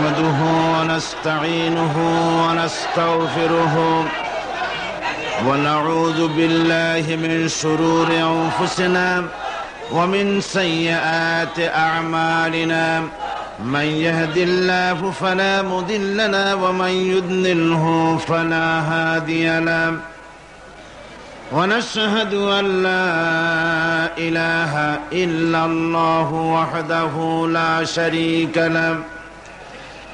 نحمده ونستعينه ونستغفره ونعوذ بالله من شرور أنفسنا ومن سيئات أعمالنا من يهد الله فلا مضل له ومن يضلله فلا هادي له ونشهد أن لا إله إلا الله وحده لا شريك له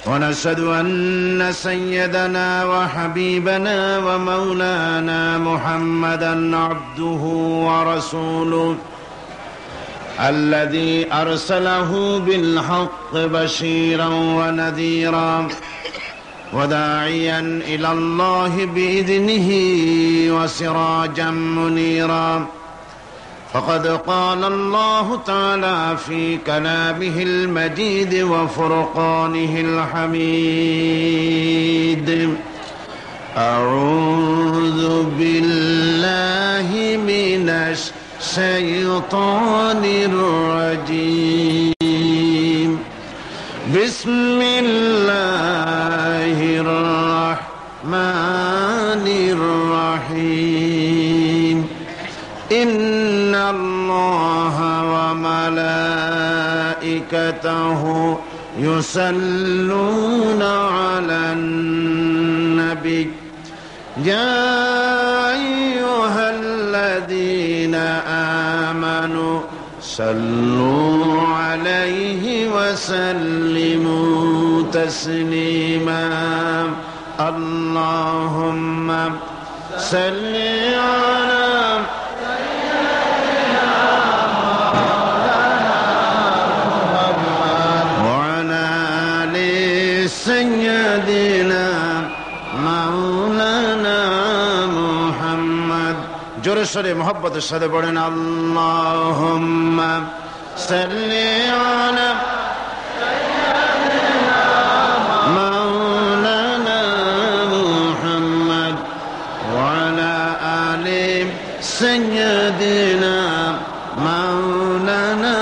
ونشهد أن سيدنا وحبيبنا ومولانا محمدا عبده ورسوله الذي أرسله بالحق بشيرا ونذيرا وداعيا إلى الله بإذنه وسراجا منيرا فقد قال الله تعالى في كلامه المجيد وفرقانه الحميد أعوذ بالله من الشيطان الرجيم بسم الله الرحمن الرحيم إن الله وملائكته يصلون على النبي يا أيها الذين آمنوا صلوا عليه وسلموا تسليما اللهم صل على وعلى آل سيدنا مولانا محمد জোরে সরে মোহব্বতের সাথে পড়েন আল্লাহুম্মা সাল্লি আলা সাইয়্যিদিনা মাওলানা মুহাম্মদ ওয়া আলা আলি সাইয়্যিদিনা মাওলানা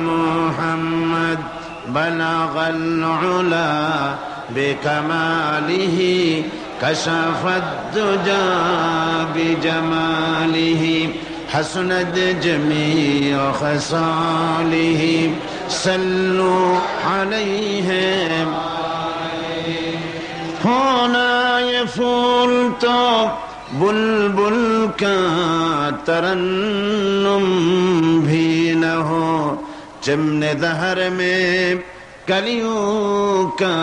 মুহাম্মদ বালাগাল উলা বিকামালিহি كشف الدجى بجماله حسنت جميع خصاله صلوا عليه ہونا یہ پھول تو بلبل کا ترنم بھی نہ ہو چمن دہر میں کلیوں کا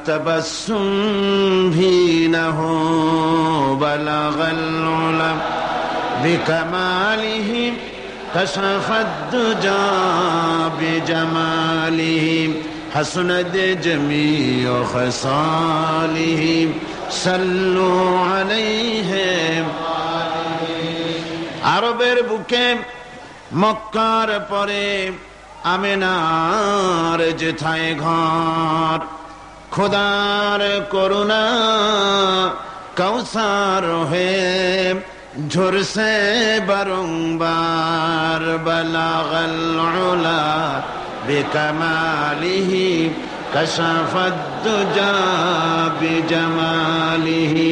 تبسم بھی نہ ہو بلغ العلا بکمالہ کشف الدجى بجمالہ حسنت جمیع خصالہ صلوا علیہ আরবের বুকে মক্কার পরে আমিনার যেথায় ঘর খোদার করুণা কৌসার হয়ে ঝরসে বারংবার বালাগাল উলা বিকামালিহি কশফাদ দুজা বিজামালিহি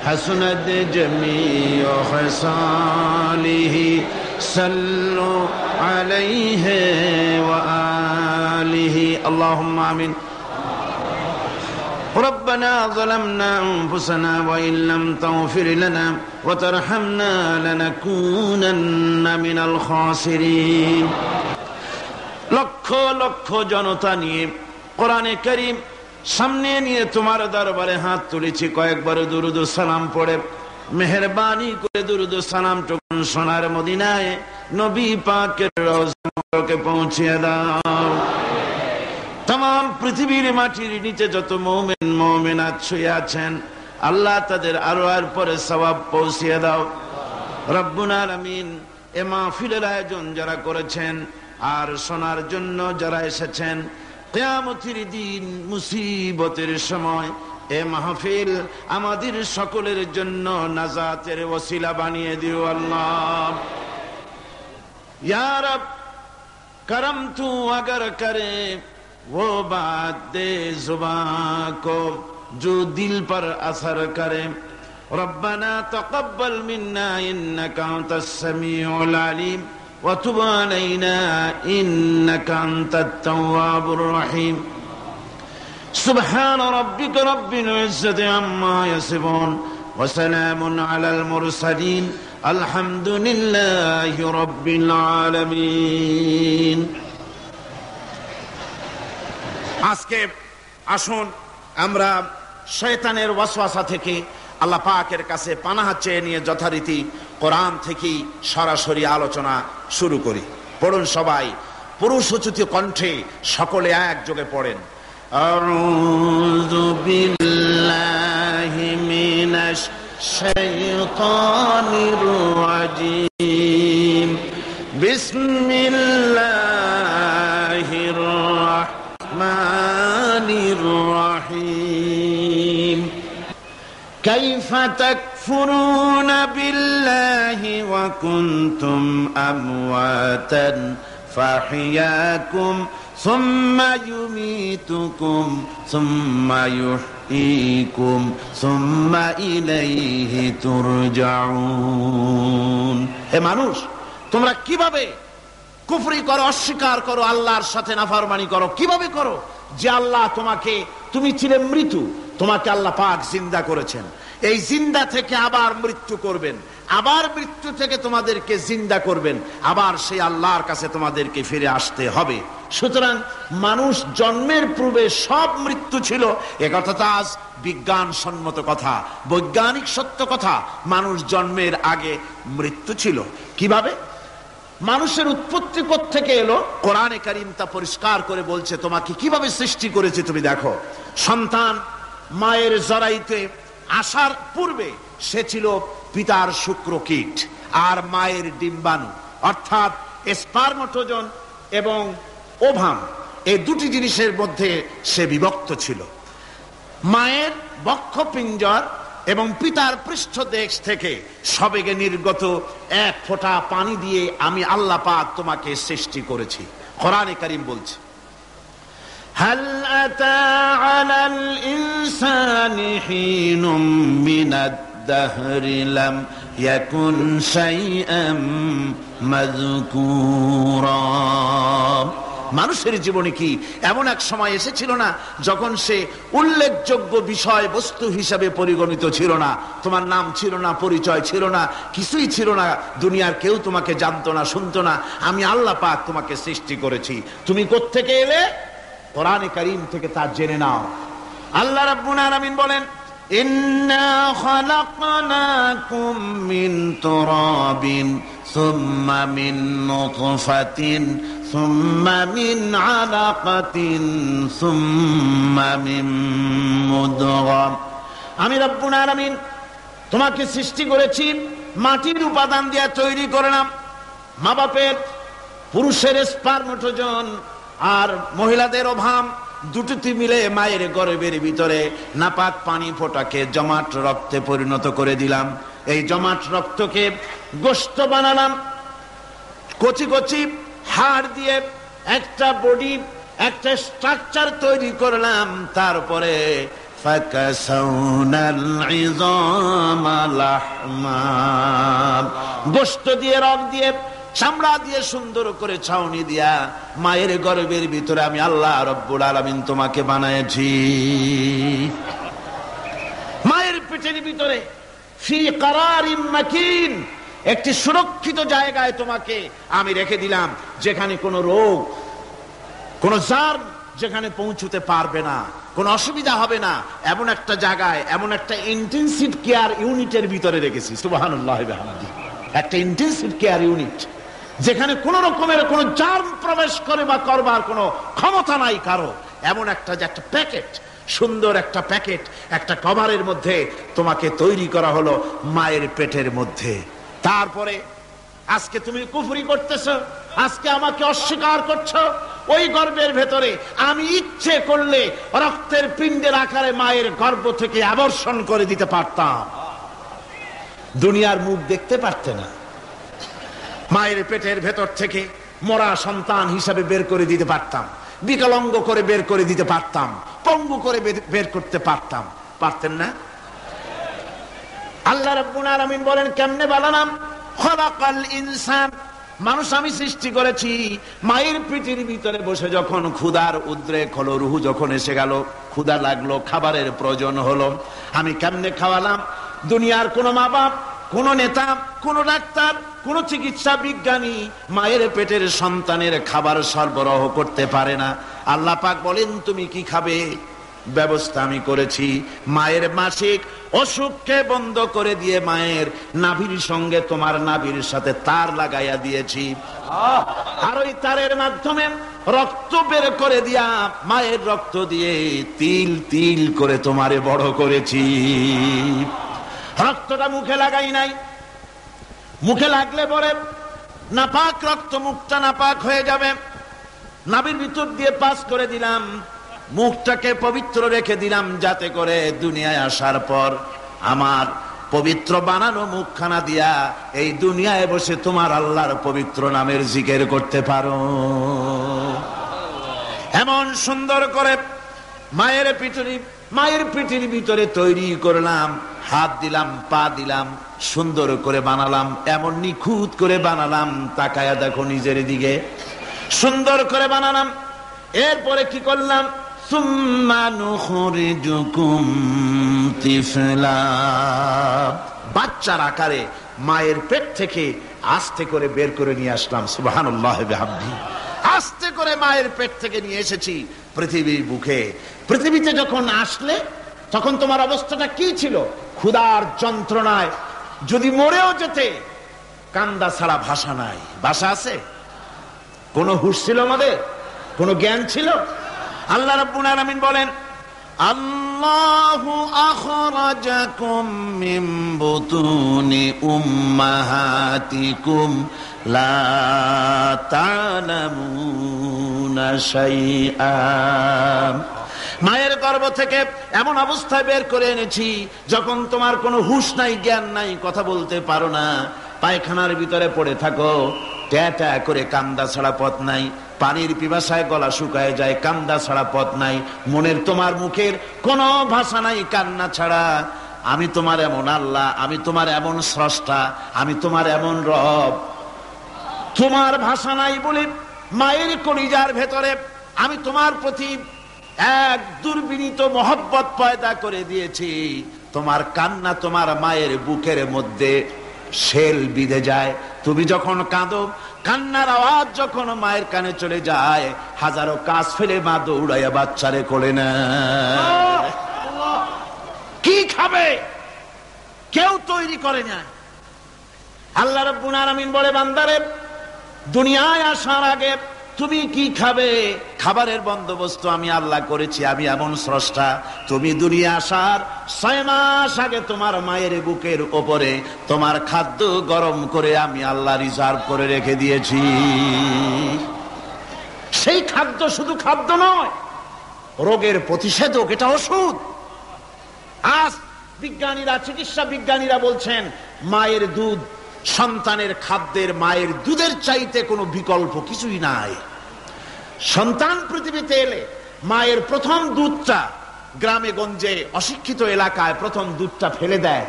হাসনাত জমিউ খসালিহি সাল্লু আলাইহি ওয়া আলিহি আল্লাহুম্মা আমিন ربنا ظلمنا أنفسنا وإن لم تغفر لنا وترحمنا لنكونن من الخاسرين লক্ষ লক্ষ জনতা নিয়ে কোরআনে কারীম সামনে নিয়ে তোমার দরবারে হাত তুলেছি কয়েকবার দুরূদ ও সালাম পড়ে মেহেরবানি করে দুরূদ ও সালামটুকু সোনার মদিনায় নবী পাকের রওজা মুবারকে পৌঁছে দাও तमाम পৃথিবীর মাটির নিচে যত মুমিন মুমিনাত শুয়ে আছেন আল্লাহ তাদের আরওয়ার পরে সওয়াব পৌঁছিয়ে দাও রব্বুল আলামিন এ মাহফিলের আয়োজন যারা করেছেন আর শোনার জন্য যারা এসেছেন কিয়ামতের দিন মুসিবতের সময় এ মাহফিল আমাদের সকলের জন্য নাজাতের ওসিলা বানিয়ে দিও আল্লাহ ইয়া রব करम तू अगर करे वो बात दे जुबान को जो दिल पर असर करे। रब्बना तक़ब्बल मिन्ना इन्नका अंतस समीउल अलीम व तुब अलैना इन्नका अंतत तव्वाबुर रहीम। सुब्हान रब्बिका रब्बिल इज्जति अम्मा यसिफून व सलामुन अलल मुरसलीन अल्हम्दुलिल्लाहि रब्बिल आलामीन। আজকে আসুন আমরা শয়তানের ওয়াসওয়াসা থেকে আল্লাহ পাকের কাছে পানাহ চেয়ে নিয়ে যথারীতি কোরআন থেকে সরাসরি আলোচনা শুরু করি। পড়ুন সবাই পুরুষোচিত কণ্ঠে, সকলে একযোগে পড়েন। আউযু বিল্লাহি মিনাশ শাইতানির রাজীম। বিসমিল্লাহির রাহমানির রহিম। কাইফা তাকফুরুনা বিল্লাহি ওয়া কুনতুম আমওয়াতান ফাহিয়াকুম সুম্মা ইউমীতুকুম সুম্মা ইউহয়ীকুম সুম্মা ইলাইহি তুরজাউন। হে মানুষ, তোমরা কিভাবে কুফরি করো, অস্বীকার করো, আল্লাহর সাথে নাফরমানি করো? কিভাবে করো? যে আল্লাহ তুমি ছিলে মৃত্যু, তোমাকে আল্লাহ পাক জিন্দা করেছেন, এই জিন্দা থেকে আবার মৃত্যু করবেন, আবার মৃত্যু থেকে তোমাদেরকে জিন্দা করবেন, আবার সেই আল্লাহর কাছে তোমাদেরকে ফিরে আসতে হবে। সুতরাং মানুষ জন্মের পূর্বে সব মৃত্যু ছিল, একথা তো আজ বিজ্ঞানসম্মত কথা, বৈজ্ঞানিক সত্য কথা। মানুষ জন্মের আগে মৃত্যু ছিল। কিভাবে? মানুষের উৎপত্তি কোত্থেকে এলো? কোরআনে কারীম তা পরিষ্কার করে বলছে। তোমাকে কিভাবে সৃষ্টি করেছে তুমি দেখো। সন্তান মায়ের জরায়ুতে আসার পূর্বে সে ছিল পিতার শুক্রকীট আর মায়ের ডিম্বাণু, অর্থাৎ স্পার্মটোজন এবং ওভাম, এই দুটি জিনিসের মধ্যে সে বিভক্ত ছিল। মায়ের বক্ষপিঞ্জর এবং পিতার পৃষ্ঠদেশ থেকে সবেগে নির্গত এক ফোঁটা পানি দিয়ে আমি আল্লাহ পাক তোমাকে সৃষ্টি করেছি। কোরআনে কারীম বলছে, হাল আতা আলাল ইনসানি হিনুম মিনাদ দাহরি লাম ইয়াকুন শাইআম মাযকুরা। মানুষের জীবনে কি এমন এক সময় এসেছিল না যখন সে উল্লেখযোগ্য বিষয় বস্তু হিসাবে পরিগণিত ছিল না? তোমার নাম ছিল না, পরিচয় ছিল না, কিছুই ছিল না, দুনিয়ার কেউ তোমাকে জানতো না, শুনতো না। আমি আল্লাহ পাক তোমাকে সৃষ্টি করেছি। তুমি কোত্থেকে এলে? কোরআনে কারীম থেকে তা জেনে নাও। আল্লাহ রাব্বুল আলামিন বলেন, ইন্না খালাকনাকুম মিন তুরাবিন সুম্মা মিন নুতফাতিন সুম্মা মিন আলাকাতিন সুম্মা মিন মুদগা। আমি রব্বুল আলামিন তোমাকে সৃষ্টি করেছি, মাটির উপাদান দিয়ে তৈরি করলাম। মা বাপের পুরুষের স্পার্মটোজন আর মহিলাদের ওভাম দুটোতে মিলে মায়ের গর্ভের ভিতরে নাপাক পানি ফোঁটাকে জমাট রক্তে পরিণত করে দিলাম। এই জমাট রক্তকে গোশত বানালাম, কচি কচি হাড় দিয়ে একটা বডি, একটা স্ট্রাকচার তৈরি করলাম। তারপরে ফাকাসাউনাল ইযামা লাহমা, গোশত দিয়ে, রক দিয়ে, চামড়া দিয়ে সুন্দর করে ছাউনি দিয়া মায়ের গর্ভের ভিতরে আমি আল্লাহ রব্বুল আলামিন তোমাকে বানাইছি। মায়ের পেটের ভিতরে ফি কারারিম মাকিন, একটি সুরক্ষিত জায়গায় তোমাকে আমি রেখে দিলাম, যেখানে কোনো রোগ, কোনো জার্ম যেখানে পৌঁছতে পারবে না, কোনো অসুবিধা হবে না। এমন একটা জায়গায়, এমন একটা ইন্টেনসিভ কেয়ার ইউনিটের ভিতরে রেখেছি। সুবহানাল্লাহ ওয়া বিহামদিহি। একটা ইন্টেনসিভ কেয়ার ইউনিট, যেখানে কোন রকমের কোন জার্ম প্রবেশ করে বা করবার কোনো ক্ষমতা নাই কারো। এমন একটা যে একটা প্যাকেট, সুন্দর একটা প্যাকেট, একটা কভারের মধ্যে তোমাকে তৈরি করা হলো মায়ের পেটের মধ্যে। তারপরে আজকে তুমি কুফরি করতেছো, আজকে আমাকে অস্বীকার করছো। ওই গর্ভের ভেতরে আমি ইচ্ছে করলে রক্তের পিণ্ডের আকারে মায়ের গর্ভ থেকে আবর্ষণ করে দিতে পারতাম, দুনিয়ার মুখ দেখতে পারতে না। মায়ের পেটের ভেতর থেকে মরা সন্তান হিসাবে বের করে দিতে পারতাম, বিকলাঙ্গ করে বের করে দিতে পারতাম, পঙ্গু করে বের করতে পারতাম, পারতেন না? আল্লাহ রাব্বুল আলামিন বলেন কেমনে বানালাম? খলাকাল ইনসান, মানুষ আমি সৃষ্টি করেছি মায়ের পিঠের ভিতরে বসে যখন ক্ষুধার উদ্রেক হলো, রুহু যখন এসে গেল, ক্ষুধা লাগলো, খাবারের প্রয়োজন হলো, আমি কেমনে খাওয়ালাম? দুনিয়ার কোন মা বাপ, কোন নেতা, কোন ডাক্তার, কোন চিকিৎসা বিজ্ঞানী মায়ের পেটের সন্তানের খাবার সরবরাহ করতে পারে না। আল্লাহ পাক বলেন তুমি কি খাবে? ব্যবস্থা আমি করেছি। মায়ের মাসিক অসুখকে বন্ধ করে দিয়ে মায়ের নাভির সঙ্গে তোমার নাভির সাথে তার লাগাইয়া দিয়েছি, আর ওই তারের মাধ্যমে রক্ত বের করে দিয়া মায়ের রক্ত দিয়ে তিল তিল করে তোমারে বড় করেছি। রক্তটা মুখে লাগাই নাই, মুখে লাগলে পরে নাপাক রক্ত, মুখটা নাপাক হয়ে যাবে। নাভির ভিতর দিয়ে পাস করে দিলাম, মুখটাকে পবিত্র রেখে দিলাম, যাতে করে দুনিয়ায় আসার পর আমার পবিত্র বানানো মুখখানা দিয়া এই দুনিয়ায় বসে তোমার আল্লাহর পবিত্র নামের জিকির করতে পারো। এমন সুন্দর করে মায়ের পিঠের ভিতরে তৈরি করলাম, হাত দিলাম, পা দিলাম, সুন্দর করে বানালাম, এমন নিখুঁত করে বানালাম, তাকায়া দেখো নিজের দিকে, সুন্দর করে বানালাম। এরপরে কি করলাম? সুম্মা নুখরিজুকুম তিফলা, বাচ্চার আকারে মায়ের পেট থেকে আস্তে করে বের করে নিয়ে আসলাম। সুবহানাল্লাহ বিহামদিহি, আস্তে করে মায়ের পেট থেকে নিয়ে এসেছি পৃথিবীর বুকে। পৃথিবীতে যখন আসলে তখন তোমার অবস্থাটা কি ছিল? ক্ষুধার যন্ত্রণায় যদি মরেও যেতে, কান্দা ছাড়া ভাষা নাই। ভাষা আছে? কোন হুঁশ ছিল আমাদের? কোন জ্ঞান ছিল? আল্লাহ রাব্বুল আলামিন বলেন আল্লাহু আখরাজাকুম মিন বুতুনি উম্মাহাতিকুম লা তা'লামুনা শাইআ, মায়ের গর্ভ থেকে এমন অবস্থায় বের করে এনেছি যখন তোমার কোনো হুঁশ নাই, জ্ঞান নাই, কথা বলতে পারো না, পায়খানার ভিতরে পড়ে থাকো, ট্যাটা করে কান্দা ছাড়া পথ নাই, পানির পিপাসায় গলা শুকায় যায়, কান্দা ছাড়া পথ নাই, মনের তোমার মুখের কোনো ভাষা নাই কান্না ছাড়া। আমি তোমার এমন আল্লাহ, আমি তোমার এমন স্রষ্টা, আমি তোমার এমন রব, তোমার ভাষা নাই বলে মায়ের কলিজার ভেতরে আমি তোমার প্রতি এক দুর্বিনীত মহব্বত পয়দা করে দিয়েছি। তোমার কান্না তোমার মায়ের বুকের মধ্যে শেল বিঁধে যায়। তুমি যখন কাঁদো, কান্নার আওয়াজ যখন মায়ের কানে চলে যায়, হাজারো কাজ ফেলে মা দৌড়াইয়া বাচ্চারে কোলে নেয়। কি খাবে কেউ তৈরি করে না। আল্লাহ রাব্বুল আলামিন বলে বান্দারে, দুনিয়ায় আসার আগে তুমি কি খাবে, খাবারের বন্দোবস্ত আমি আল্লাহ করেছি, আমি এমন স্রষ্টা। তুমি দুনিয়া আসার 6 মাস আগে তোমার মায়ের বুকের ওপরে তোমার খাদ্য গরম করে আমি আল্লাহ রিজার্ভ করে রেখে দিয়েছি। সেই খাদ্য শুধু খাদ্য নয়, রোগের প্রতিষেধক, এটা ওষুধ। আজ বিজ্ঞানীরা, চিকিৎসা বিজ্ঞানীরা বলছেন মায়ের দুধ সন্তানের খাদ্যের, মায়ের দুধের চাইতে কোনো বিকল্প কিছুই নাই। সন্তান পৃথিবীতে এলে মায়ের প্রথম দুধটা, গ্রামে গঞ্জে অশিক্ষিত এলাকায় প্রথম দুধটা ফেলে দেয়,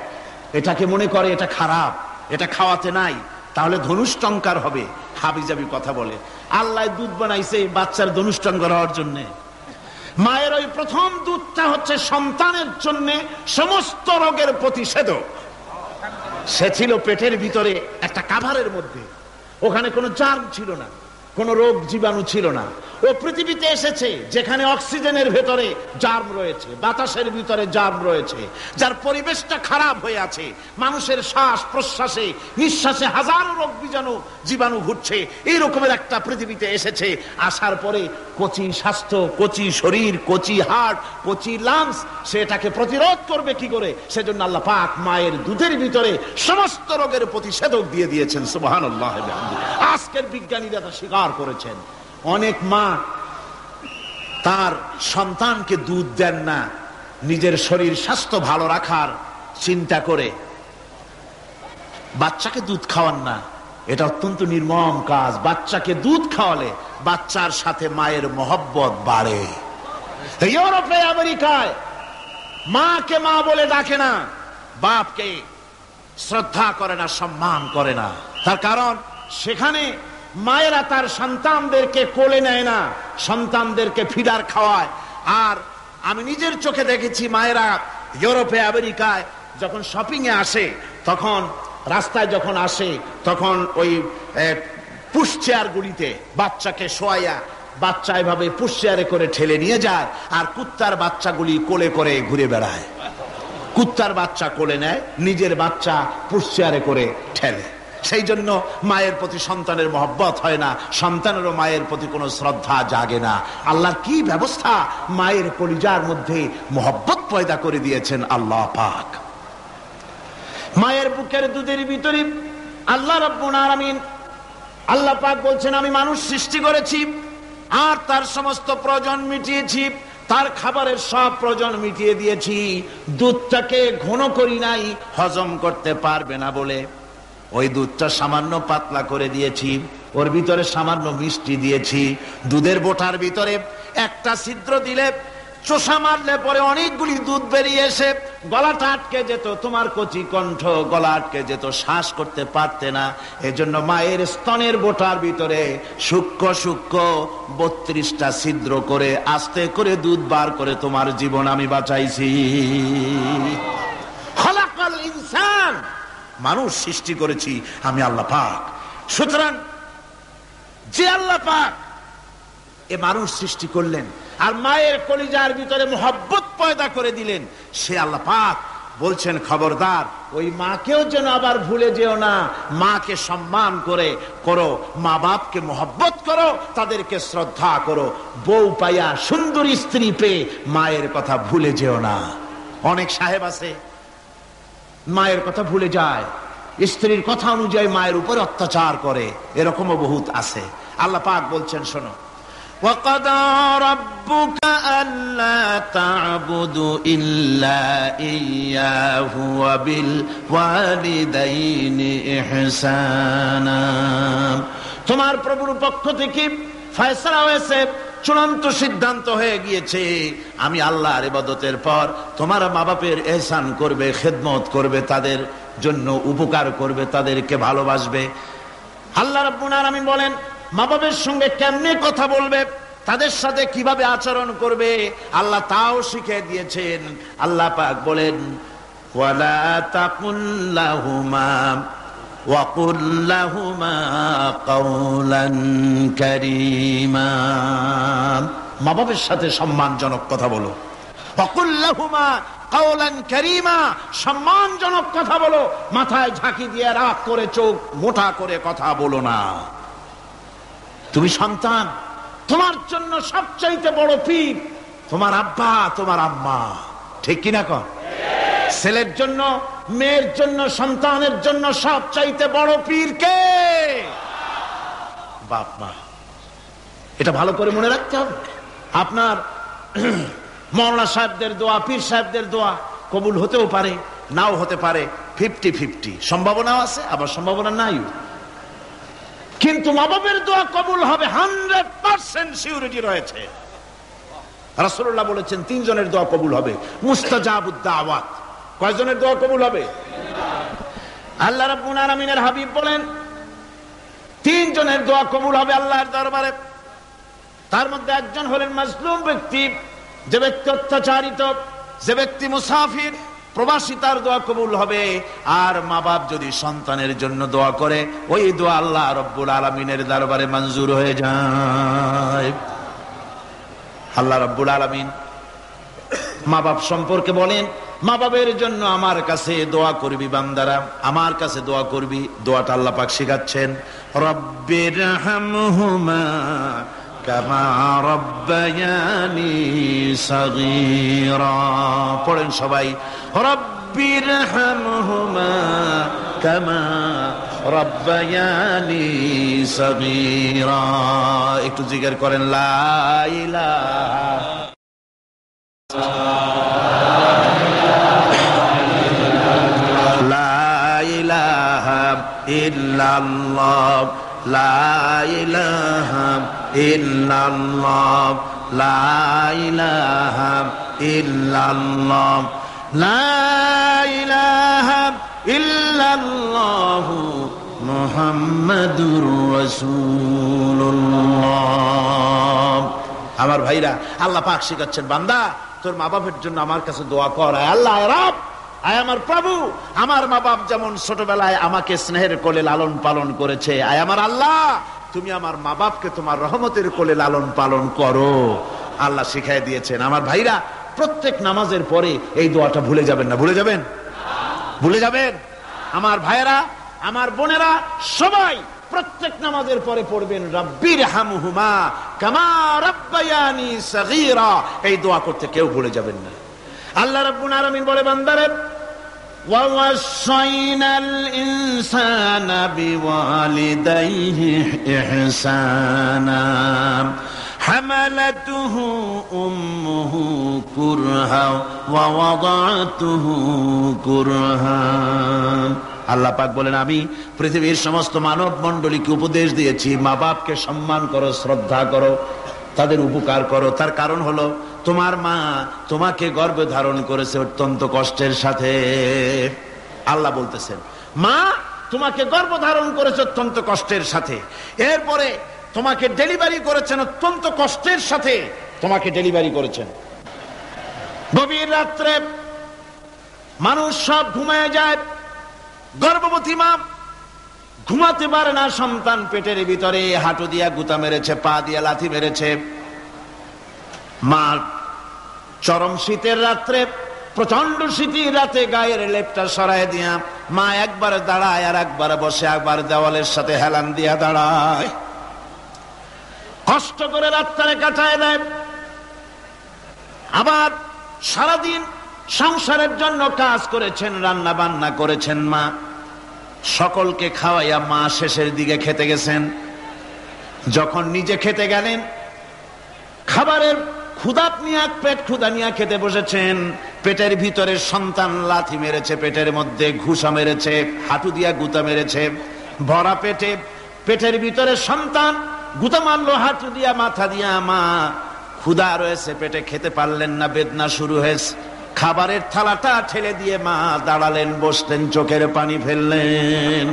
এটাকে মনে করে এটা খারাপ, এটা খাওয়াতে নাই, তাহলে ধনুষ্টঙ্কার হবে, হাবিজাবি কথা বলে। আল্লাহ দুধ বানাইছে বাচ্চার ধনুষ্টঙ্কার হওয়ার জন্য। মায়ের ওই প্রথম দুধটা হচ্ছে সন্তানের জন্য সমস্ত রোগের প্রতিষেধক। সে ছিল পেটের ভিতরে একটা কাভারের মধ্যে, ওখানে কোনো জার্ম ছিল না, কোনো রোগ জীবাণু ছিল না। ও পৃথিবীতে এসেছে যেখানে অক্সিজেনের ভেতরে জার্ম রয়েছে, বাতাসের ভিতরে জার্ম রয়েছে, যার পরিবেশটা খারাপ হয়ে আছে, মানুষের শ্বাস প্রশ্বাসে নিঃশ্বাসে হাজারো রোগ জীবাণু ঘুরছে। এই রকমের একটা পৃথিবীতে এসেছে। আসার পরে কচি স্বাস্থ্য, কচি শরীর, কচি হার্ট, কচি লাংস, সেটাকে প্রতিরোধ করবে কি করে? সেজন্য আল্লাহ পাক মায়ের দুধের ভিতরে সমস্ত রোগের প্রতিষেধক দিয়ে দিয়েছেন। সুবহানাল্লাহ। আজকের বিজ্ঞানীরা তা স্বীকার করেছেন। অনেক মা তার সন্তানকে দুধ দেন না, নিজের শরীর স্বাস্থ্য ভালো রাখার চিন্তা করে বাচ্চাকে দুধ খাওয়ান না। এটা অত্যন্ত নির্মম কাজ। বাচ্চাকে দুধ খাওয়ালে বাচ্চার সাথে মায়ের মহব্বত বাড়ে। ইউরোপে আমেরিকায় মাকে মা বলে ডাকে না, বাপকে শ্রদ্ধা করে না, সম্মান করে না। তার কারণ সেখানে মায়েরা তার সন্তানদেরকে কোলে নেয় না, সন্তানদেরকে ফিডার খাওয়ায়। আর আমি নিজের চোখে দেখেছি মায়েরা ইউরোপে আমেরিকায় যখন শপিং এ আসে, তখন রাস্তায় যখন আসে, তখন ওই পুশ চেয়ার গুলিতে বাচ্চাকে শোয়াইয়া বাচ্চা এভাবে পুশ চেয়ারে করে ঠেলে নিয়ে যায়, আর কুত্তার বাচ্চাগুলি কোলে করে ঘুরে বেড়ায়। কুত্তার বাচ্চা কোলে নেয়, নিজের বাচ্চা পুশ চেয়ারে করে ঠেলে। সেই জন্য মায়ের প্রতি সন্তানের মহব্বত হয় না, সন্তানেরও মায়ের প্রতি কোনো শ্রদ্ধা জাগে না। আল্লাহর কি ব্যবস্থা, মায়ের কলিজার মধ্যে মহব্বত পয়দা করে দিয়েছেন আল্লাহ পাক। মায়ের বুকের দুধের ভিতরে আল্লাহ রাব্বুল আলামিন, আল্লাহ পাক বলছেন, আমি মানুষ সৃষ্টি করেছি আর তার সমস্ত প্রয়োজন মিটিয়েছি, তার খাবারের সব প্রয়োজন মিটিয়ে দিয়েছি। দুধটাকে ঘন করি নাই হজম করতে পারবে না বলে, ওই দুধটা সামান্য পাতলা করে দিয়েছি, ওর ভিতরে সামান্য মিষ্টি দিয়েছি। দুধের বোটার ভিতরে একটা ছিদ্র দিলে, চোষা মারলে পরে অনেকগুলি দুধ বেরিয়ে এসে গলাটা আটকে যেত, তোমার কচি কণ্ঠ গলা আটকে যেত, শ্বাস করতে পারতে না। এজন্য মায়ের স্তনের বোটার ভিতরে সূক্ষ্ম সূক্ষ্ম 32টা ছিদ্র করে আস্তে করে দুধ বার করে তোমার জীবন আমি বাঁচাইছি। খলাকাল ইনসান, মানুষ সৃষ্টি করেছি আমি আল্লাহ পাক। সুতরাং যে আল্লাহ পাক এ মানুষ সৃষ্টি করলেন আর মায়ের কলিজার ভিতরে মোহব্বত পয়দা করে দিলেন, সে আল্লাহ পাক বলছেন, খবরদার ওই মাকেও যেন আবার ভুলে যেও না। মাকে সম্মান করে করো, মা বাপকে মোহব্বত করো, তাদেরকে শ্রদ্ধা করো। বউ পাইয়া, সুন্দরী স্ত্রী পেয়ে মায়ের কথা ভুলে যেও না। অনেক সাহেব আছে মায়ের কথা ভুলে যায়, স্ত্রীর কথা অনুযায়ী মায়ের উপর অত্যাচার করে, এরকমও বহুত আছে। আল্লাহ পাক বলছেন, শোনো, وَقَضَى رَبُّكَ أَلَّا تَعْبُدُوا إِلَّا إِيَّاهُ وَبِالْوَالِدَيْنِ إِحْسَانًا। তোমার প্রভুর পক্ষ থেকে ফয়সালা হয়েছে, চূড়ান্ত সিদ্ধান্ত হয়ে গিয়েছে, আমি আল্লাহর ইবাদতের পর তোমার মা বাপের ইহসান করবে, খেদমত করবে, তাদের জন্য উপকার করবে, তাদেরকে ভালোবাসবে। আল্লাহ রাব্বুল আলামিন বলেন, মা বাবার সঙ্গে কেমনে কথা বলবে, তাদের সাথে কিভাবে আচরণ করবে, আল্লাহ তাও শিখিয়ে দিয়েছেন। আল্লাহ পাক বলেন, ওয়ালা তাকুল লাহুমা ওয়া কুল লাহুমা কাওলান কারীমা। মা বাবার সাথে সম্মানজনক কথা বলো। ওয়া কুল লাহুমা কাওলান কারীমা, সম্মানজনক কথা বলো। মাথায় ঝাঁকি দিয়ে রাগ করে চোখ মোটা করে কথা বলো না। তুমি সন্তান, তোমার জন্য সবচাইতে বড় পীর তোমার আব্বা, তোমার আম্মা, ঠিক কিনা কন? ছেলের জন্য, মেয়ের জন্য, সন্তানের জন্য সবচাইতে বড় পীর কে? বাপ মা। এটা ভালো করে মনে রাখতে হবে। আপনার মাওলানা সাহেবদের দোয়া, পীর সাহেবদের দোয়া কবুল হতেও পারে, নাও হতে পারে, 50-50 সম্ভাবনাও আছে, আবার সম্ভাবনা নাই। কিন্তু মা বাবার দোয়া কবুল হবে 100% সিউরিটি রয়েছে। রাসূলুল্লাহ বলেছেন 3 জনের দোয়া কবুল হবে, মুস্তাজাবুদ দাওয়াত। কয়জনের দোয়া কবুল হবে? আল্লাহ রাব্বুল আলামিনের হাবিব বলেন 3 জনের দোয়া কবুল হবে আল্লাহর দরবারে। তার মধ্যে একজন হলেন মাজলুম ব্যক্তি, যে ব্যক্তি অত্যাচারিত, যে ব্যক্তি মুসাফির, প্রবাসী, তার দোয়া কবুল হবে। আর মা বাপ যদি সন্তানের জন্য দোয়া করে, ওই দোয়া আল্লাহ রাব্বুল আলামিনের দরবারে মঞ্জুর হয়ে যায়। আল্লাহ রাব্বুল আলামিন মা বাপ সম্পর্কে বলেন, মা বাবের জন্য আমার কাছে দোয়া করবি বান্দারা, আমার কাছে দোয়া করবি। দোয়াটা আল্লাহ পাক শিখাচ্ছেন, রব্বিরহামহুমা কামা রব্বায়ানি সাগীরা। পড়েন সবাই, রব্বিরহামহুমা কামা রব্বায়ানি সাগীরা। একটু জিকির করেন, লা ইলাহা লা ইলাহা ইল্লাল্লাহ লা ইলাহা ইল্লাল্লাহ লা ইলাহা ইল্লাল্লাহ লা ইলাহা ইল্লাল্লাহ মুহাম্মাদুর রাসূলুল্লাহ। আমার ভাইরা, আল্লাহ পাক শিখাচ্ছেন, বান্দা তোর মা বাপের জন্য আমার কাছে দোয়া কর। আল্লাহ রব, আয় আমার প্রভু, আমার মা বাপ যেমন ছোটবেলায় আমাকে স্নেহের কোলে লালন পালন করেছে, আয় আমার আল্লাহ তুমি আমার মা বাপকে তোমার রহমতের কোলে লালন পালন করো। আল্লাহ শিখাই দিয়েছেন। আমার ভাইরা, প্রত্যেক নামাজের পরে এই দোয়াটা ভুলে যাবেন না। ভুলে যাবেন? ভুলে যাবেন? আমার ভাইরা, আমার বোনেরা, সবাই প্রত্যেক নামাজের পরে পড়বেন রাব্বির হামহুমা কামা রাব্বায়ানি সগীরা। এই দোয়া করতে কেউ ভুলে যাবেন না। আল্লাহ রাব্বুল আলামিন বলে, বান্দারে ওয়া ওয়াসাইনাল ইনসানা বিওয়ালিদাইহি ইহসানা হামালাতুহু উম্মুহু কুরহা ওয়া ওয়াদাতুহু কুরহা। আল্লাহ পাক বলেন, আমি পৃথিবীর সমস্ত মানব মণ্ডলীকে উপদেশ দিয়েছি, মা বাপকে সম্মান করো, শ্রদ্ধা করো, তাদের উপকার করো। তার কারণ হলো তোমার মা তোমাকে গর্ভে ধারণ করেছে অত্যন্ত কষ্টের সাথে। আল্লাহ বলতেছেন, মা তোমাকে গর্ভ ধারণ করেছে অত্যন্ত কষ্টের সাথে, এরপরে তোমাকে ডেলিভারি করেছেন অত্যন্ত কষ্টের সাথে, তোমাকে ডেলিভারি করেছেন। গভীর রাত্রে মানুষ সব ঘুমায় যায়, গর্ভবতী মা ঘুমাতে পারে না। সন্তান পেটের ভিতরে হাঁটু দিয়া গুতা মেরেছে, পা দিয়া লাথি মেরেছে। মা চরম শীতের রাত্রে, প্রচন্ড শীতের রাতে গায়ের লেপটা সরায় দিয়া মা একবার দাঁড়ায়, আর একবার বসে, একবার দেওয়ালের সাথে হেলান দিয়া দাঁড়ায়, কষ্ট করে রাত্রে কাটায় দেয়। আবার সারাদিন সংসারের জন্য কাজ করেছেন, রান্না বান্না করেছেন মা, সকলকে খাওয়াইয়া মা শেষের দিকে খেতে গেছেন। যখন নিজে খেতে গেলেন, খাবারের ক্ষুধাত নিয়ে, পেট ক্ষুধা নিয়ে খেতে বসেছেন, পেটের ভিতরে সন্তান লাথি মেরেছে, পেটের মধ্যে ঘুষা মেরেছে, হাঁটু দিয়া গুতা মেরেছে। ভরা পেটে, পেটের ভিতরে সন্তান গুতা মারলো হাঁটু দিয়া, মাথা দিয়া। মা ক্ষুধা রয়েছে, পেটে খেতে পারলেন না, বেদনা শুরু হয়েছে। খাবারের থালাটা ঠেলে দিয়ে মা দাঁড়ালেন, বসলেন, চোখের পানি ফেললেন।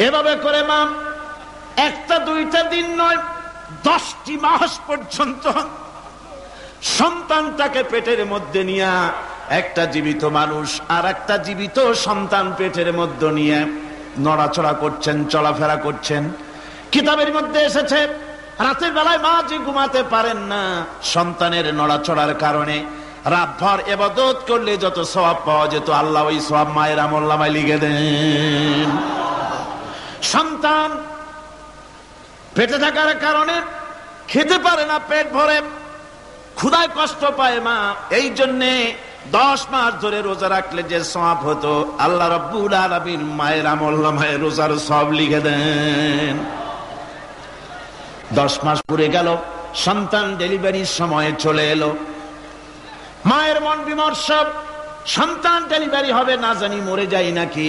এভাবে করে মা একটা দুইটা দিন নয়, 10টি মাস পর্যন্ত সন্তানটাকে পেটের মধ্যে নিয়ে, একটা জীবিত মানুষ আর একটা জীবিত সন্তান পেটের মধ্যে নিয়ে নড়াচড়া করছেন, চলাফেরা করছেন। কিতাবের মধ্যে এসেছে, রাতের বেলায় মা যে ঘুমাতে পারেন না সন্তানের নড়াচড়ার কারণে, রাতভর ইবাদত করলে যত সওয়াব পাওয়া যেত, আল্লাহ ওই সওয়াব মায়ের আমলনামায় লিখে দেন। সন্তান পেটে থাকার কারণে খেতে পারে না, পেট ভরে ক্ষুধায় কষ্ট পায় মা। এই জন্যে 10 মাস ধরে রোজা রাখলে যে সওয়াব হতো, আল্লাহ রাব্বুল আলামিন মায়ের আমলনামায় রোজার সওয়াব লিখে দেন। 10 মাস পুরে গেল, সন্তান ডেলিভারির সময় চলে এলো। মায়ের মন বিমর্ষ, সন্তান ডেলিভারি হবে, না জানি মরে যাই নাকি,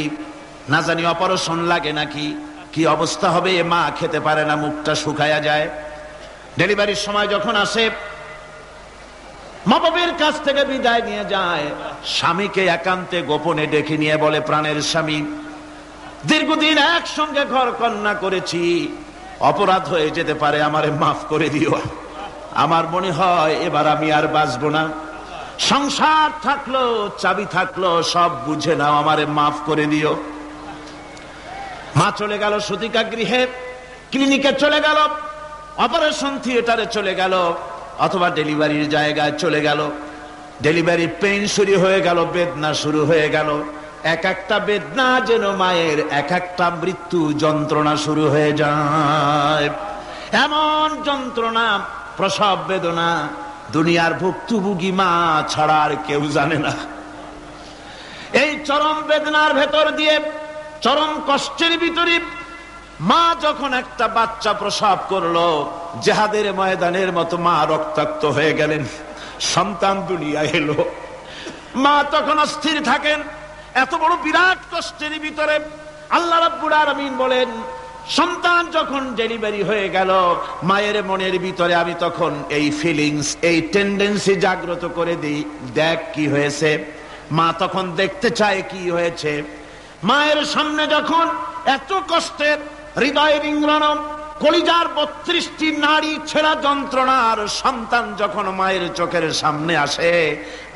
না জানি অপারেশন লাগে নাকি, কি অবস্থা হবে। মা খেতে পারে না, মুখটা শুকায়া যায়। ডেলিভারির সময় যখন আসে, মা বাবার কাছ থেকে বিদায় নিয়ে যায়, স্বামীকে একান্তে গোপনে ডেকে নিয়ে বলে, প্রাণের স্বামী, দীর্ঘদিন একসঙ্গে ঘর কন্যা করেছি, অপরাধ হয়ে যেতে পারে, আমারে মাফ করে দিও। আমার মনে হয় এবার আমি আর বাঁচবো না। সংসার থাকলো, চাবি থাকলো, সব বুঝে নাও, আমারে মাফ করে দিও। মা চলে গেল সতিকা গৃহে, ক্লিনিকে চলে গেল, অপারেশন থিয়েটারে চলে গেল, অথবা ডেলিভারির জায়গায় চলে গেল। ডেলিভারি পেইন শুরু হয়ে গেল, বেদনা শুরু হয়ে গেল। এক একটা বেদনা যেন মায়ের এক একটা মৃত্যু যন্ত্রণা শুরু হয়ে যায়। এমন যন্ত্রণা, প্রসব বেদনা দুনিয়ার ভুক্তভোগী মা ছাড়া আর কেউ জানে না। এই চরম বেদনার ভেতর দিয়ে, চরম কষ্টের ভিতরে মা যখন একটা বাচ্চা প্রসব করলো, জিহাদের ময়দানের মতো মা রক্তাক্ত হয়ে গেলেন, সন্তান দুনিয়া এলো। মা তখন অস্থির থাকেন, এত বড় বিরাট কষ্টের ভিতরে আল্লাহ রাব্বুল আলামিন বলেন, সন্তান যখন ডেলিভারি হয়ে গেল, মায়ের মনের ভিতরে আমি তখন এই ফিলিংস, এই টেন্ডেন্সি জাগ্রত করে দিই, দেখ কি হয়েছে। মা তখন দেখতে চায় কি হয়েছে। মায়ের সামনে যখন এত কষ্টের, হৃদয় রিংরণ, কলিজার 32টি নাড়ি ছেঁড়া যন্ত্রণার সন্তান যখন মায়ের চোখের সামনে আসে,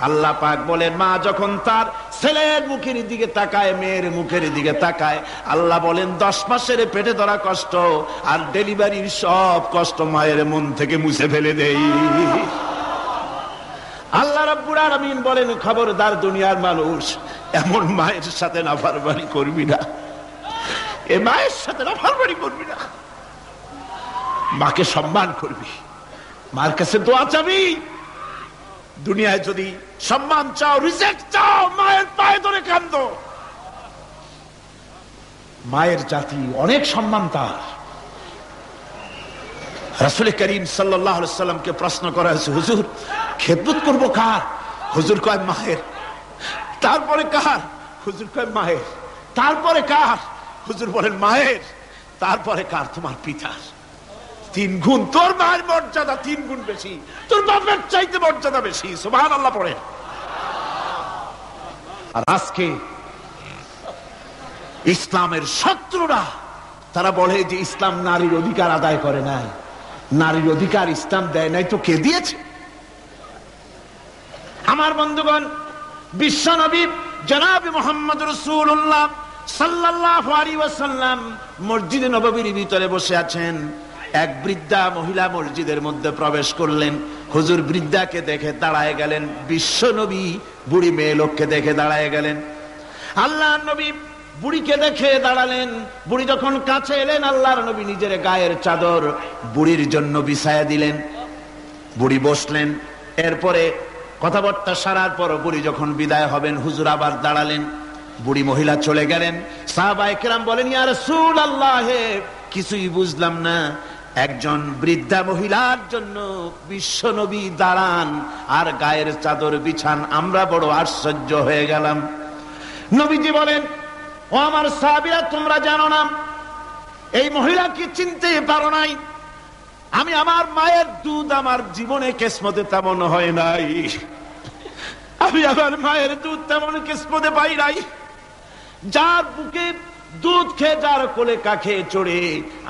আল্লাহ পাক বলেন, মা যখন তার ছেলের মুখের দিকে তাকায়, মেয়ের মুখের দিকে তাকায়, আল্লাহ বলেন 10 মাসের পেটে ধরা কষ্ট আর ডেলিভারির সব কষ্ট মায়ের মন থেকে মুছে ফেলে দেই। আল্লাহ রাব্বুল আলামিন বলেন, খবরদার দুনিয়ার মানুষ, এমন মায়ের সাথে নাফরমানি করবি না, এ মায়ের সাথে নাফরমানি করবি না, মাকে সম্মান করবি, মার কাছে দোয়া চাবি। দুনিয়ায় যদি সম্মান চাও, রিজেক্ট চাও, মায়ের পায়ে ধরে কাঁদো। মায়ের জাতি অনেক সম্মান তার। রাসূল করিম সাল্লাল্লাহু আলাইহি সাল্লামকে প্রশ্ন করা হয়েছে, হুজুর খেদমত করব কার? হুজুর কয় মায়ের। তারপরে কার? হুজুর কয় মায়ের। তারপরে কার? হুজুর বলেন মায়ের। তারপরে কার? তোমার পিতার। 3 গুণ। তোর মায়ের মর্যাদা 3 গুণ বেশি, তোর বাপের চাইতে মর্যাদা বেশি। সুবহানাল্লাহ পড়ে। আর আজকে ইসলামের শত্রুরা তারা বলে যে ইসলাম নারীর অধিকার আদায় করে নাই। নারীর অধিকার ইসলাম দেয় নাই তো কে দিয়েছে? আমার বন্ধুগণ, বিশ্বনবী জনাব মুহাম্মদ রাসূলুল্লাহ সাল্লাল্লাহু আলাইহি ওয়াসাল্লাম মসজিদে নববীর ভিতরে বসে আছেন। এক বৃদ্ধা মহিলা মসজিদের মধ্যে প্রবেশ করলেন। হুজুর বৃদ্ধাকে দেখে দাঁড়ায় গেলেন, বিশ্বনবী বুড়ি মেয়ে লোককে দেখে দাঁড়ায় গেলেন। আল্লাহর নবী বুড়িকে দেখে দাঁড়ালেন। বুড়ি যখন কাছে এলেন, আল্লাহর নবী নিজের গায়ের চাদর বুড়ির জন্য বিছায়া দিলেন। বুড়ি বসলেন। এরপরে কথাবার্তা সারার পর বুড়ি যখন বিদায় হবেন, হুজুর আবার দাঁড়ালেন। বুড়ি মহিলা চলে গেলেন। সাহাবায়ে কেরাম বলেন, ইয়া রাসূলুল্লাহ, কিছুই বুঝলাম না, একজন বৃদ্ধা মহিলার জন্য বিশ্বনবী দাঁড়ান আর গায়ের চাদর বিছান, আমরা বড় আশ্চর্য হয়ে গেলাম। নবীজি বলেন, ও আমার সাহাবীরা, তোমরা জানো না, এই মহিলাকে চিনতে পারো নাই। আমি আমার মায়ের দুধ আমার জীবনে কিসমতে তেমন হয় নাই। আমি আমার মায়ের দুধ তেমন কিসমতে পাই নাই। যার বুকে দুধ খেয়ে, যার কোলে কাখে চড়ে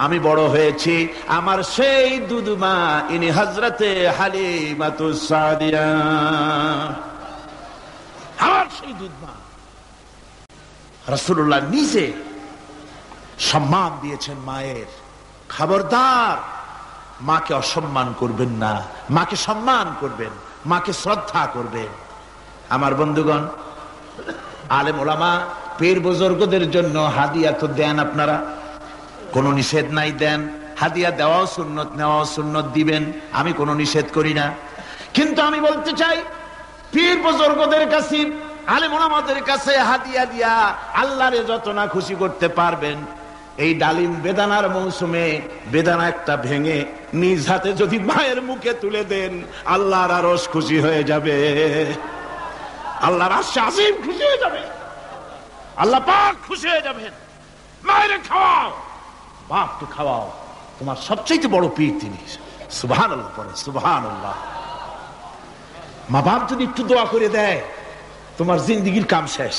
আমি বড় হয়েছি, আমার সেই দুধ মা, ইনি হযরতে হালিমাতুস সাদিয়া, আমার সেই দুধ মা। রাসূলুল্লাহ নিজে সম্মান দিয়েছেন মায়ের। খবরদার মাকে অসম্মান করবেন না, মাকে সম্মান করবেন, মাকে শ্রদ্ধা করবেন। আমার বন্ধুগণ, আলেম ওলামা পীর বুজুর্গদের জন্য হাদিয়া তো দেন আপনারা, কোনো নিষেধ নাই, দেন। হাদিয়া দেওয়াও সুন্নত, নেওয়াও সুন্নত, দিবেন, আমি কোনো নিষেধ করি না। কিন্তু আমি বলতে চাই, পীর বুজুর্গদের কাছে, আলেম ওলামাদের কাছে হাদিয়া দিয়া আল্লাহরে যত না খুশি করতে পারবেন, এই ডালিম বেদানার মৌসুমে বেদানা একটা ভেঙে নিজ হাতে যদি মায়ের মুখে তুলে দেন, আল্লাহর আরশ খুশি হয়ে যাবে, আল্লাহর আরশ আজিম খুশি হয়ে যাবে, আল্লাহ পাক খুশি হয়ে যাবেন। মায়ের খাওয়াও, বাপকে খাওয়াও, তোমার সবচেয়ে বড় পীর তিনি। সুবহানাল্লাহ পড়ে, সুবহানাল্লাহ। মা বাপ যদি একটু দোয়া করে দেয়, তোমার জিন্দেগির কাম শেষ।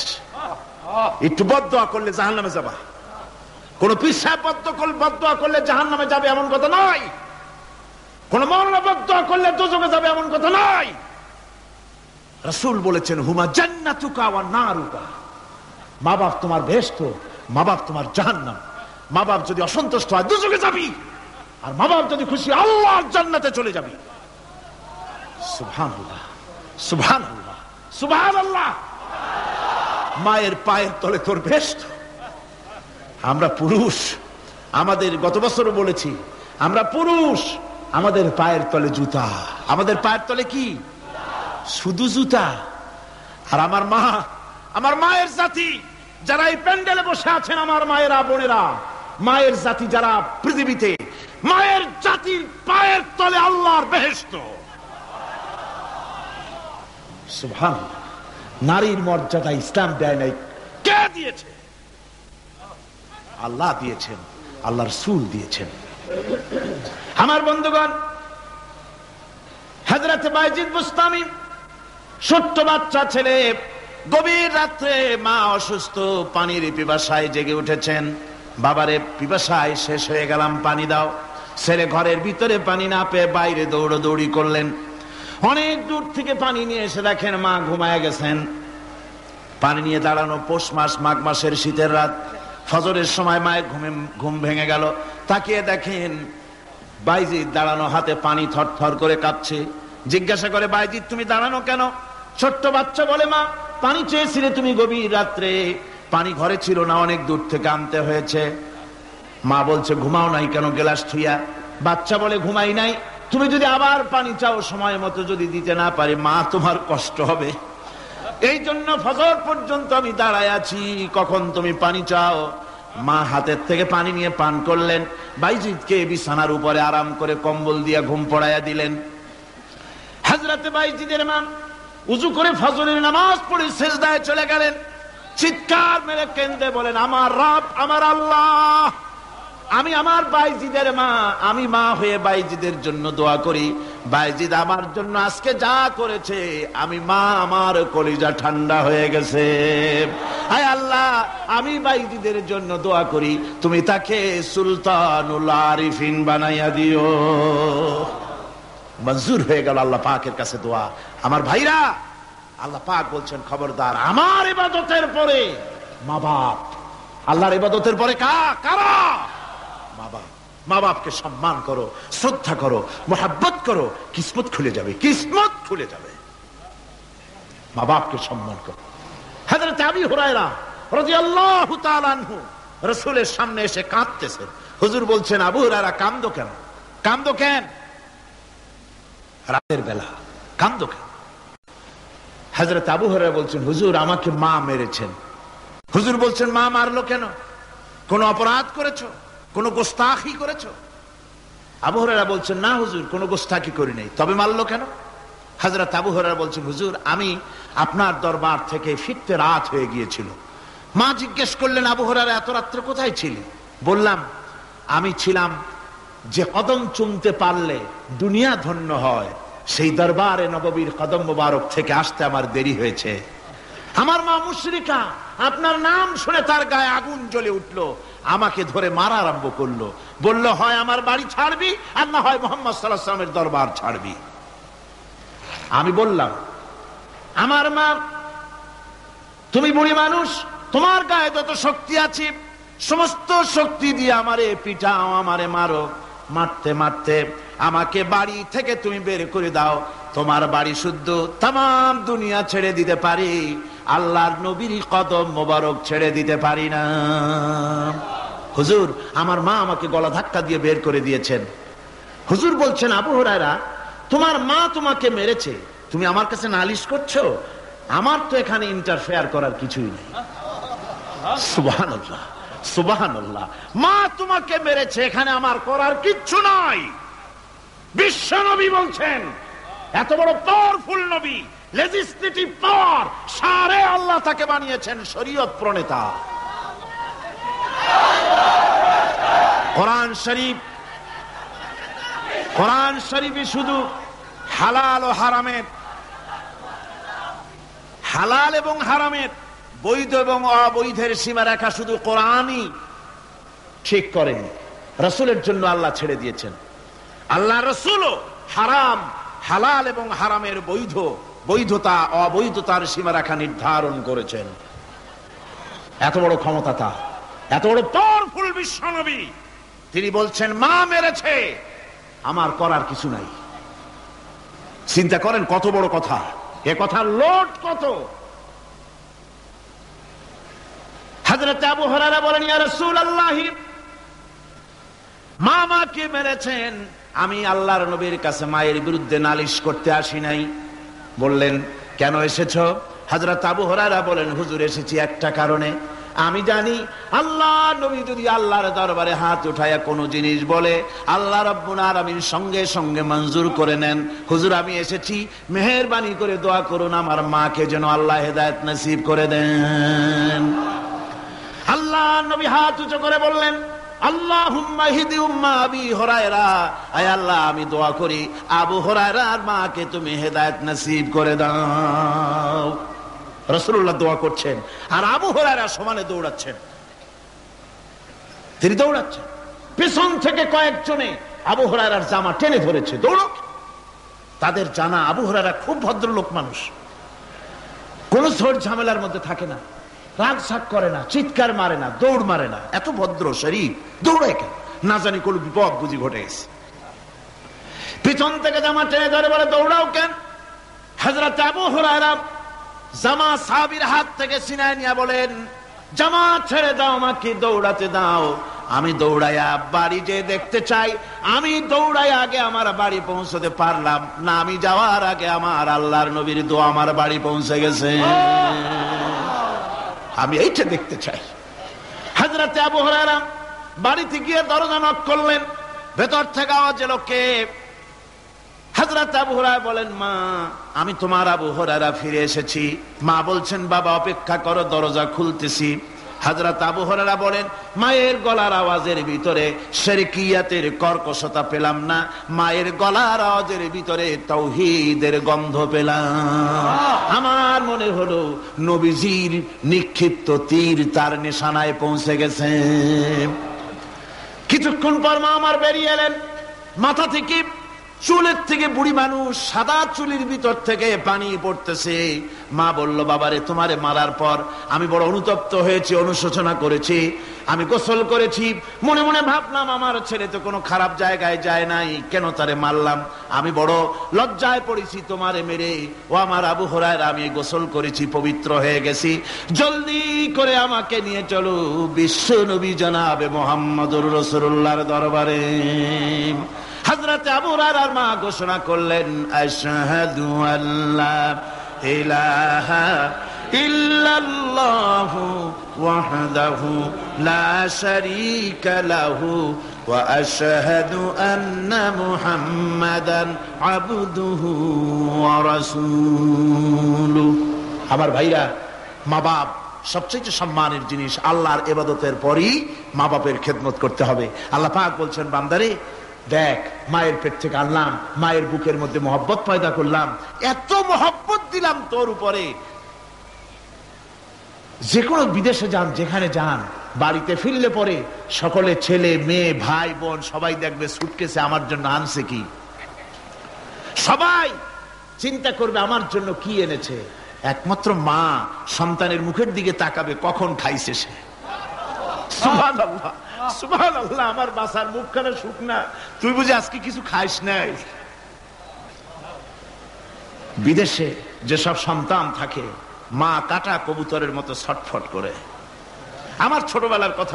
একটু বদদোয়া করলে জাহান্নামে যাবা। কোন পীর সাহেব বদদোয়া করলে জাহান্নামে যাবে এমন কথা নয়। কোন মাওলানা বদদোয়া করলে দোজখে যাবে এমন কথা নয়। রাসূল বলেছেন, হুমা জান্নাতুকা ওয়া নারুকা, মা বাপ তোমার বেহেশত, মা বাপ তোমার জাহান্নাম। মা বাপ যদি অসন্তুষ্ট হয়, দোজখে যাবি, আর মা বাপ যদি খুশি, আল্লাহর জান্নাতে চলে যাবি। সুবহানাল্লাহ, সুবহানাল্লাহ, সুবহানাল্লাহ। মায়ের পায়ের তলে তোর বেহেশত। আমরা পুরুষ, আমাদের গত বছরও বলেছি, আমরা পুরুষ, আমাদের পায়ের তলে জুতা। আমাদের পায়ের তলে কি? শুধু জুতা। আর আমার মা, আমার মায়ের জাতি যারা এই প্যান্ডেলে বসে আছেন, আমার মায়েরা, বোনেরা, মায়ের জাতি যারা পৃথিবীতে, মায়ের জাতির পায়ের তলে আল্লাহর বেহেশত। সুবহানাল্লাহ। নারীর মর্যাদা ইসলাম দেয় নাই, কে দিয়েছে? আল্লাহ দিয়েছেন, আল্লাহ রাসূল দিয়েছেন। আমার বন্ধুগণ, হযরত বাইজিদ বুস্তামি ছোট্ট বাচ্চা ছেলে, গভীর রাত্রে মা অসুস্থ, পানির পিপাসায় জেগে উঠেছেন। বাবারে, পিপাসায় শেষ হয়ে গেলাম, পানি দাও। ছেলে ঘরের ভিতরে পানি না পেয়ে বাইরে দৌড়াদৌড়ি করলেন। অনেক দূর থেকে পানি নিয়ে এসে দেখেন মা ঘুমায় গেছেন। পানি নিয়ে দাঁড়ানো, পৌষ মাস, মাঘ মাসের শীতের রাত, ফজরের সময় মায়ের ঘুম ভেঙে গেল। তাকিয়ে দেখেন বাইজিদ দাঁড়ানো, হাতে পানি থরথর করে কাঁপছে। জিজ্ঞাসা করে, বাইজিদ তুমি দাঁড়ানো কেন? ছোট্ট বাচ্চা বলে, মা পানি চেয়েছিলে তুমি গভীর রাত্রে, পানি ঘরে ছিল না, অনেক দূর থেকে আনতে হয়েছে। মা বলছে, ঘুমাও নাই কেন গ্লাস থুইয়া? বাচ্চা বলে, ঘুমাই নাই। তুমি যদি আবার পানি চাও, সময় মতো যদি দিতে না পারি, মা তোমার কষ্ট হবে। এই জন্য ফজর পর্যন্ত আমি দাঁড়ায় আছি, কখন তুমি পানি চাও। মা হাতের থেকে পানি নিয়ে পান করলেন। বাইজিদকে বিছানার উপরে আরাম করে কম্বল দিয়ে ঘুম পড়াইয়া দিলেন। হযরত বাইজিদের মা উযু করে ফজরের নামাজ পড়ে সিজদায় চলে গেলেন। চিৎকার মেরে কেঁদে বলেন, আমার রব, আমার আল্লাহ, আমি আমার বাইজিদের মা, আমি মা হয়ে বাইজিদের জন্য দোয়া করি। বাইজিদ আমার জন্য আজকে যা করেছে, আমি মা, আমার কলিজা ঠান্ডা হয়ে গেছে। হায় আল্লাহ, আমি বাইজিদের জন্য দোয়া করি, তুমি তাকে সুলতানুল আরিফিন বানাইয়া দিও। মঞ্জুর হয়ে গেল আল্লাহ পাকের কাছে দোয়া। আমার ভাইরা, আল্লাহ পাক বলছেন, খবরদার, আমার ইবাদতের পরে মা বাপ, আল্লাহর ইবাদতের পরে কারা? মা বাপ। মা বাপকে সম্মান করো, শ্রদ্ধা করো, মোহাব্বত করো, কিসমত খুলে যাবে, কিসমত খুলে যাবে। মা বাপকে সম্মান করো। হযরত আবু হুরায়রা রাদিয়াল্লাহু তাআলা আনহু রাসূলের সামনে এসে কাঁদতেছেন। হুজুর বলছেন, আবু হুরায়রা কাঁদো কেন? কাঁদো কেন? রাতের বেলা কাঁদো কেন? হযরত আবু হুরায়রা বলছেন, হুজুর আমাকে মা মেরেছেন। হুজুর বলছেন, মা মারলো কেন? কোন অপরাধ করেছো? কোন গোস্তাখি করেছো? আবু হুরায়রা বলছেন, না হুজুর, কোন গোস্তাখি করি নাই, তবে মারলো কেন? হযরত আবু হুরায়রা বলছেন, হুজুর আমি আপনার দরবার থেকে ফিরতে রাত হয়ে গিয়েছিল। মা জিজ্ঞেস করলেন, আবু হুরায়রা এত রাত্রে কোথায় ছিলেন? বললাম, আমি ছিলাম যে কদম চুমতে পারলে দুনিয়া ধন্য হয়, সেই দরবারে নববীর কদম মোবারক থেকে আসতে আমার দেরি হয়েছে। আমার মা মুশরিকা, আপনার নাম শুনে তার গায়ে আগুন জ্বলে উঠলো, আমাকে ধরে মারা আরম্ভ করলো। বলল, হয় আমার বাড়ি ছাড়বি, আর না হয় মুহাম্মদ সাল্লাল্লাহু আলাইহি ওয়াসাল্লামের দরবার ছাড়বি। আমি বললাম, আমার মা, তুমি বুড়ি মানুষ, তোমার গায়ে যত শক্তি আছে সমস্ত শক্তি দিয়ে আমারে পিটাও, আমারে মারো। মারতে মারতে আমাকে বাড়ি থেকে তুমি বের করে দাও। তোমার বাড়ি শুদ্ধ, তাম দুনিয়া ছেড়ে দিতে পারি, আল্লাহর নবীর কদম মোবারক ছেড়ে দিতে পারি না। হুজুর, আমার মা আমাকে গলা ধাক্কা দিয়ে বের করে দিয়েছেন। হুজুর বলছেন, আবু হুরায়রা, তোমার মা তোমাকে মেরেছে, তুমি আমার কাছে নালিশ করছো? আমার তো এখানে ইন্টারফেয়ার করার কিছুই নেই। সুবহানাল্লাহ, সুবহানাল্লাহ। মা তোমাকে মেরেছে, এখানে আমার করার কিচ্ছু নাই। বিশ্ব নবী বলছেন, এত বড় পাওয়ারফুল নবী, লেজিসলেটিভ পাওয়ার, সারে আল্লাহ তাকে বানিয়েছেন শরীয়ত প্রণেতা। কোরআন শরীফ, কোরআন শরীফে শুধু হালাল ও হারামের, হালাল এবং হারামের, বৈধ এবং অবৈধের সীমারেখা শুধু কোরআনই ঠিক করেন, রাসূলের জন্য আল্লাহ ছেড়ে দিয়েছেন। আল্লাহ রাসূলও হারাম, হালাল এবং হারামের বৈধ, বৈধতা অবৈধতার সীমারেখা নির্ধারণ করেছেন। এত বড় ক্ষমতা তার, এত বড় পাওয়ারফুল বিশ্বনবী, তিনি বলছেন, মা মেরেছে, আমার করার কিছু নাই। চিন্তা করেন কত বড় কথা, এ কথার লোড কত। হযরত আবু হুরায়রা বলেন, ইয়া রাসূলুল্লাহ, মা আমাকে মেরেছেন, আমি আল্লাহর নবীর কাছে মায়ের বিরুদ্ধে নালিশ করতে আসি নাই। বললেন, কেন এসেছো? হযরত আবু হুরায়রা বলেন, হুজুর এসেছি একটা কারণে, আমি জানি আল্লাহ নবী যদি আল্লাহর দরবারে হাত উঠায়া কোনো জিনিস বলে, আল্লাহ রাব্বুল আলামিন সঙ্গে সঙ্গে মঞ্জুর করে নেন। হুজুর আমি এসেছি, মেহেরবানি করে দোয়া করুন আমার মাকে যেন আল্লাহ হেদায়েত নসিব করে দেন। আল্লাহ আল্লাহর নবী হাত উঁচু করে বললেন, আল্লাহুম্মা হিদি উম্মা আবি হুরায়রা, আয় আল্লাহ আমি দোয়া করি আবু হুরায়রার মাকে তুমি হেদায়েত নসিব করে দাও। রাসূলুল্লাহ দোয়া করছেন আর আবু হুরায়রা সমানে দৌড়াচ্ছেন। তিনি দৌড়াচ্ছেন, পেছন থেকে কয়েকজনে আবু হুরায়রার জামা টেনে ধরেছে, দৌড়। তাদের জানা আবু হুরায়রা খুব ভদ্রলোক মানুষ, কোন ঝড় ঝামেলার মধ্যে থাকে না, রাগ শাক করে না, চিৎকার মারে না, দৌড় মারে না, এত ভদ্র শরীর, দৌড়ে কেন? না জানি কোন বিপদ বুঝি ঘটে গেছে। পিছন থেকে জামা টেনে ধরে বলে, দৌড়াও কেন? হযরত আবু হুরায়রা জামা সাহাবীর হাত থেকে ছিনায় নিয়ে বলেন, জামা ছেড়ে দাও, আমাকে দৌড়াতে দাও। আমি দৌড়াইয়া বাড়ি যে দেখতে চাই, আমি দৌড়াই আগে আমার বাড়ি পৌঁছতে পারলাম না, আমি যাওয়ার আগে আমার আল্লাহর নবীর দোয়া আমার বাড়ি পৌঁছে গেছে, আমি এইটা দেখতে চাই। হযরত আবু হুরায়রা বাড়িতে গিয়ে দরজা নক করলেন, ভেতর থেকে আওয়াজ এলো, কে? হযরত আবু হুরায়রা বলেন, মা আমি তোমার আবু হুরায়রা ফিরে এসেছি। মা বলছেন, বাবা অপেক্ষা করো, দরজা খুলতেছি। হযরত আবু হুরায়রা বলেন, মায়ের গলার আওয়াজের ভিতরে শিরকিয়াতের কর্কশতা পেলাম না, মায়ের গলার আওয়াজের ভিতরে তাওহীদের গন্ধ পেলাম। আমার মনে হলো নবীজির নিক্ষিপ্ত তীর তার নিশানায় পৌঁছে গেছে। কিছুক্ষণ পর মা আমার বেরিয়ে এলেন, মাথা থেকে চুলের থেকে বুড়ি মানুষ, সাদা চুলের ভিতর থেকে পানি পড়তেছে। মা বলল, বাবারে তোমারে মারার পর আমি বড় অনুতপ্ত হয়েছি, অনুশোচনা করেছি, আমি গোসল করেছি, মনে মনে ভাবলাম আমার ছেলে তো কোনো খারাপ জায়গায় যায় নাই, কেন তারে মারলাম? আমি বড় লজ্জায় পড়েছি তোমারে মেরে। ও আমার আবু হুরায়রা, আমি গোসল করেছি, পবিত্র হয়ে গেছি, জলদি করে আমাকে নিয়ে চলো বিশ্ব নবী জনাবে মুহাম্মদুর রাসূলুল্লাহর দরবারে। হযরত আবু হুরায়রার মা ঘোষণা করলেন, আশহাদু আল্লা ইলাহা ইল্লাল্লাহু ওয়াহদাহু লা শারীকা লাহু ওয়া আশহাদু আন্না মুহাম্মাদান আবদুহু ওয়া রাসূলুহু। আমার ভাইরা, মা বাপ সবচেয়ে সম্মানের জিনিস। আল্লাহর ইবাদতের পরই মা বাপের খেদমত করতে হবে। আল্লাহ পাক বলছেন, বান্দারে দেখ, মায়ের পেট থেকে আনলাম, মায়ের বুকের মধ্যে মহব্বত পয়দা করলাম, এত মহব্বত দিলাম তোর উপরে, যে কোনো বিদেশে যান, যেখানে যান, বাড়িতে ফিরলে পরে সকলে ছেলে মেয়ে ভাই বোন সবাই দেখবে সুটকেসে আমার জন্য আনছে কি, সবাই চিন্তা করবে আমার জন্য কি এনেছে। একমাত্র মা সন্তানের মুখের দিকে তাকাবে, কখন খাইছে সে। সুবহানাল্লাহ, সুবহানাল্লাহ, আমার বাসার মুখখানা শুকনা, তুই বুঝি আজকে কিছু খাইস নাই। বিদেশে যেসব সন্তান থাকে, মা কাটা কবুতরের মতো ছটফট করে। আমার ছোটবেলার কথা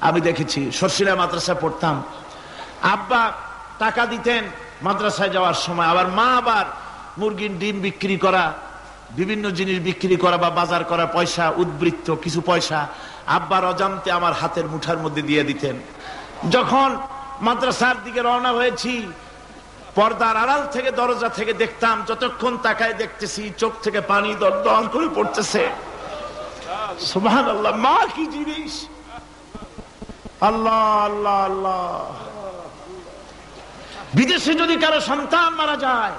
আমি দেখেছি সরসিলা মাদ্রাসায় পড়তাম, আব্বা টাকা দিতেন মাদ্রাসায় যাওয়ার সময়, আবার মা আবার মুরগির ডিম বিক্রি করা, বিভিন্ন জিনিস বিক্রি করা বা বাজার করা পয়সা, উদ্বৃত্ত কিছু পয়সা আব্বার অজান্তে আমার হাতের মুঠার মধ্যে দিয়ে দিতেন। যখন মাদ্রাসার দিকে রওনা হয়েছি, পর্দার আড়াল থেকে দরজা থেকে দেখতাম, যতক্ষণ তাকায় দেখতেছি চোখ থেকে পানি দরদর করে পড়তেছে। সুবহানাল্লাহ, মা কি জিনিস! আল্লাহ আল্লাহ আল্লাহ। বিদেশে যদি কারো সন্তান মারা যায়,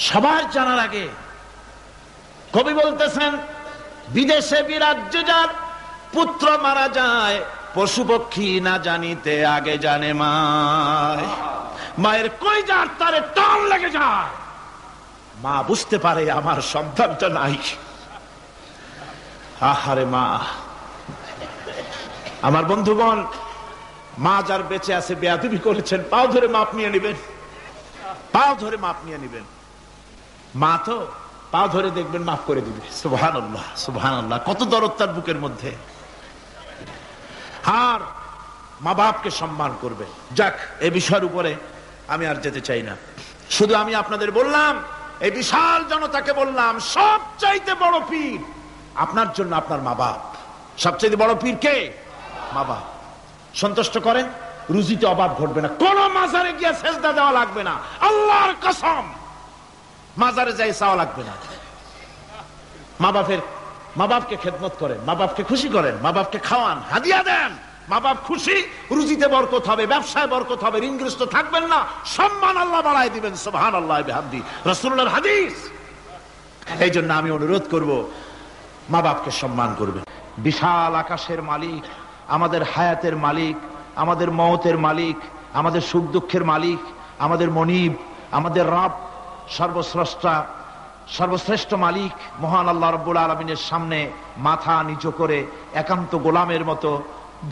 সবার জানার আগে কবি বলতেছেন, বিদেশে বিরাজ্যে যার পুত্র মারা যায়, পশু পক্ষী না জানিতে আগে জানে মায়। মায়ের কই যার তারে টান লেগে যায়, মা বুঝতে পারে আমার সন্তানটা নাই। আহারে মা! আমার বন্ধুগণ, মা যার বেঁচে আছে বেয়াদবি করেছেন, পাও ধরে মাপ নিয়ে নেবেন, পাও ধরে মাপ নিয়ে নেবেন। মা তো পাও ধরে দেখবেন মাফ করে দিবে। সুবহানাল্লাহ, সুবহানাল্লাহ, কত দরদ তার বুকের মধ্যে। আর মা বাপকে সম্মান করবে। যাক, এই বিষয়ের উপরে আমি আর যেতে চাই না, শুধু আমি আপনাদের বললাম, এই বিশাল জনতাকে বললাম, সবচাইতে বড় পীর আপনার জন্য আপনার মা বাপ। সবচাইতে বড় পীর কে? মা বাপ। সন্তুষ্ট করেন, রুজিতে অভাব ঘটবে না, কোন মাজারে গিয়ে সেজদা দেওয়া লাগবে না, আল্লাহর কসম, মাজারে যাই চাওয়া লাগবে না। মা বাপের মা বাপকে খেদমত করেন, মা বাপকে খুশি করেন, মা বাপকে খাওয়ান, হাদিয়া দেন, মা বাপ খুশি, রুজিতে বরকত হবে, ব্যবসায় বরকত হবে, ঋণগ্রস্ত থাকবেন না, সম্মান আল্লাহ বাড়ায় দিবেন। সুবহানাল্লাহ বিহামদি, রাসূলুল্লাহর হাদিস। এই জন্য আমি অনুরোধ করব, মা বাপকে সম্মান করবেন। বিশাল আকাশের মালিক, আমাদের হায়াতের মালিক, আমাদের মওতের মালিক, আমাদের সুখ দুঃখের মালিক, আমাদের মনিব, আমাদের রব, সর্বস্রষ্টা, সর্বশ্রেষ্ঠ মালিক মহান আল্লাহ রাব্বুল আলামিনের সামনে মাথা নিচু করে একান্ত গোলামের মতো,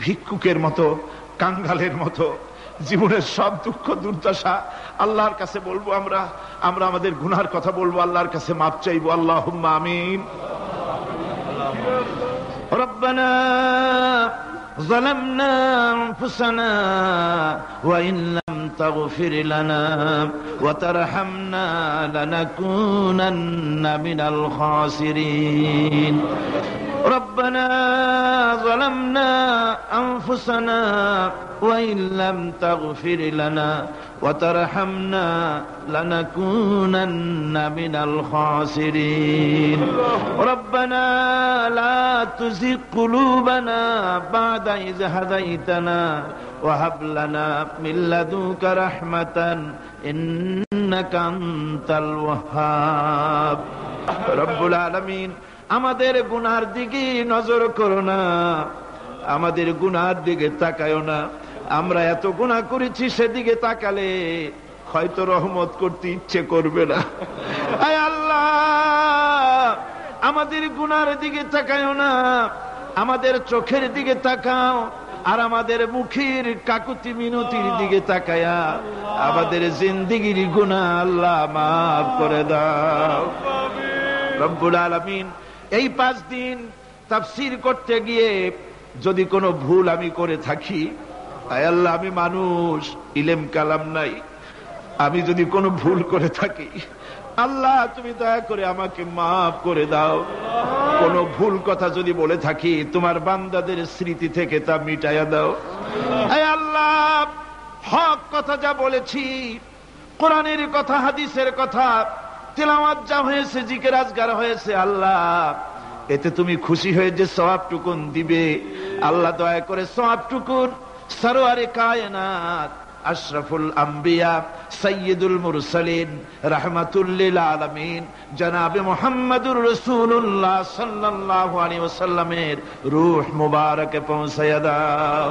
ভিক্ষুকের মতো, কাঙ্গালের মতো জীবনের সব দুঃখ দুর্দশা আল্লাহর কাছে বলবো। আমরা আমাদের গুনার কথা বলবো, আল্লাহর কাছে মাপ চাইবো। আল্লাহুম্মা আমিন। রব্বানা ظلمنا أنفسنا وإن لم تغفر لنا وترحمنا لنكونن من الخاسرين ربنا ظلمنا أنفسنا وإن لم تغفر لنا وترحمنا لنكونن من الخاسرين ربنا لا تزغ قلوبنا بعد إذ هديتنا وهب لنا من لدنك رحمة إنك أنت الوهاب رب العالمين আমাদের গুনার দিকে নজর করো না, আমাদের গুনার দিকে তাকায়ো না। আমরা এত গুনাহ করেছি, সেদিকে তাকালে হয়তো রহমত করতে ইচ্ছে করবে না। আয় আল্লাহ, আমাদের গুনার দিকে তাকায়ো না, আমাদের চোখের দিকে তাকাও, আর আমাদের মুখের কাকুতি মিনতির দিকে তাকায়া আমাদের জিন্দেগির গুনাহ আল্লাহ মাফ করে দাও। রব্বুল আলামিন, এই 5 দিন তাফসীর করতে গিয়ে যদি কোনো ভুল আমি করে থাকি, আয় আল্লাহ, আমি মানুষ, ইলম কালাম নাই, আমি যদি কোনো ভুল করে থাকি, আল্লাহ তুমি দয়া করে আমাকে মাফ করে দাও। কোনো ভুল কথা যদি বলে থাকি, তোমার বান্দাদের স্মৃতি থেকে তা মিটাইয়া দাও। আয় আল্লাহ, হক কথা যা বলেছি, কোরআনের কথা, হাদিসের কথা, তেলাওয়াত যা হয়েছে, জিকির আজকার হয়েছে, আল্লাহ এতে তুমি খুশি হয়ে যে সওয়াবটুকুন দিবে, আল্লাহ দয়া করে সওয়াবটুকুন সরওয়ারে কায়নাত, আশরাফুল আম্বিয়া, সাইয়্যিদুল মুরসালিন, রাহমাতুল লিল আলামিন জনাবে মুহাম্মদুর রাসূলুল্লাহ সাল্লাল্লাহু আলাইহি ওয়াসাল্লামের রূহ মুবারকে পৌঁছায়া দাও।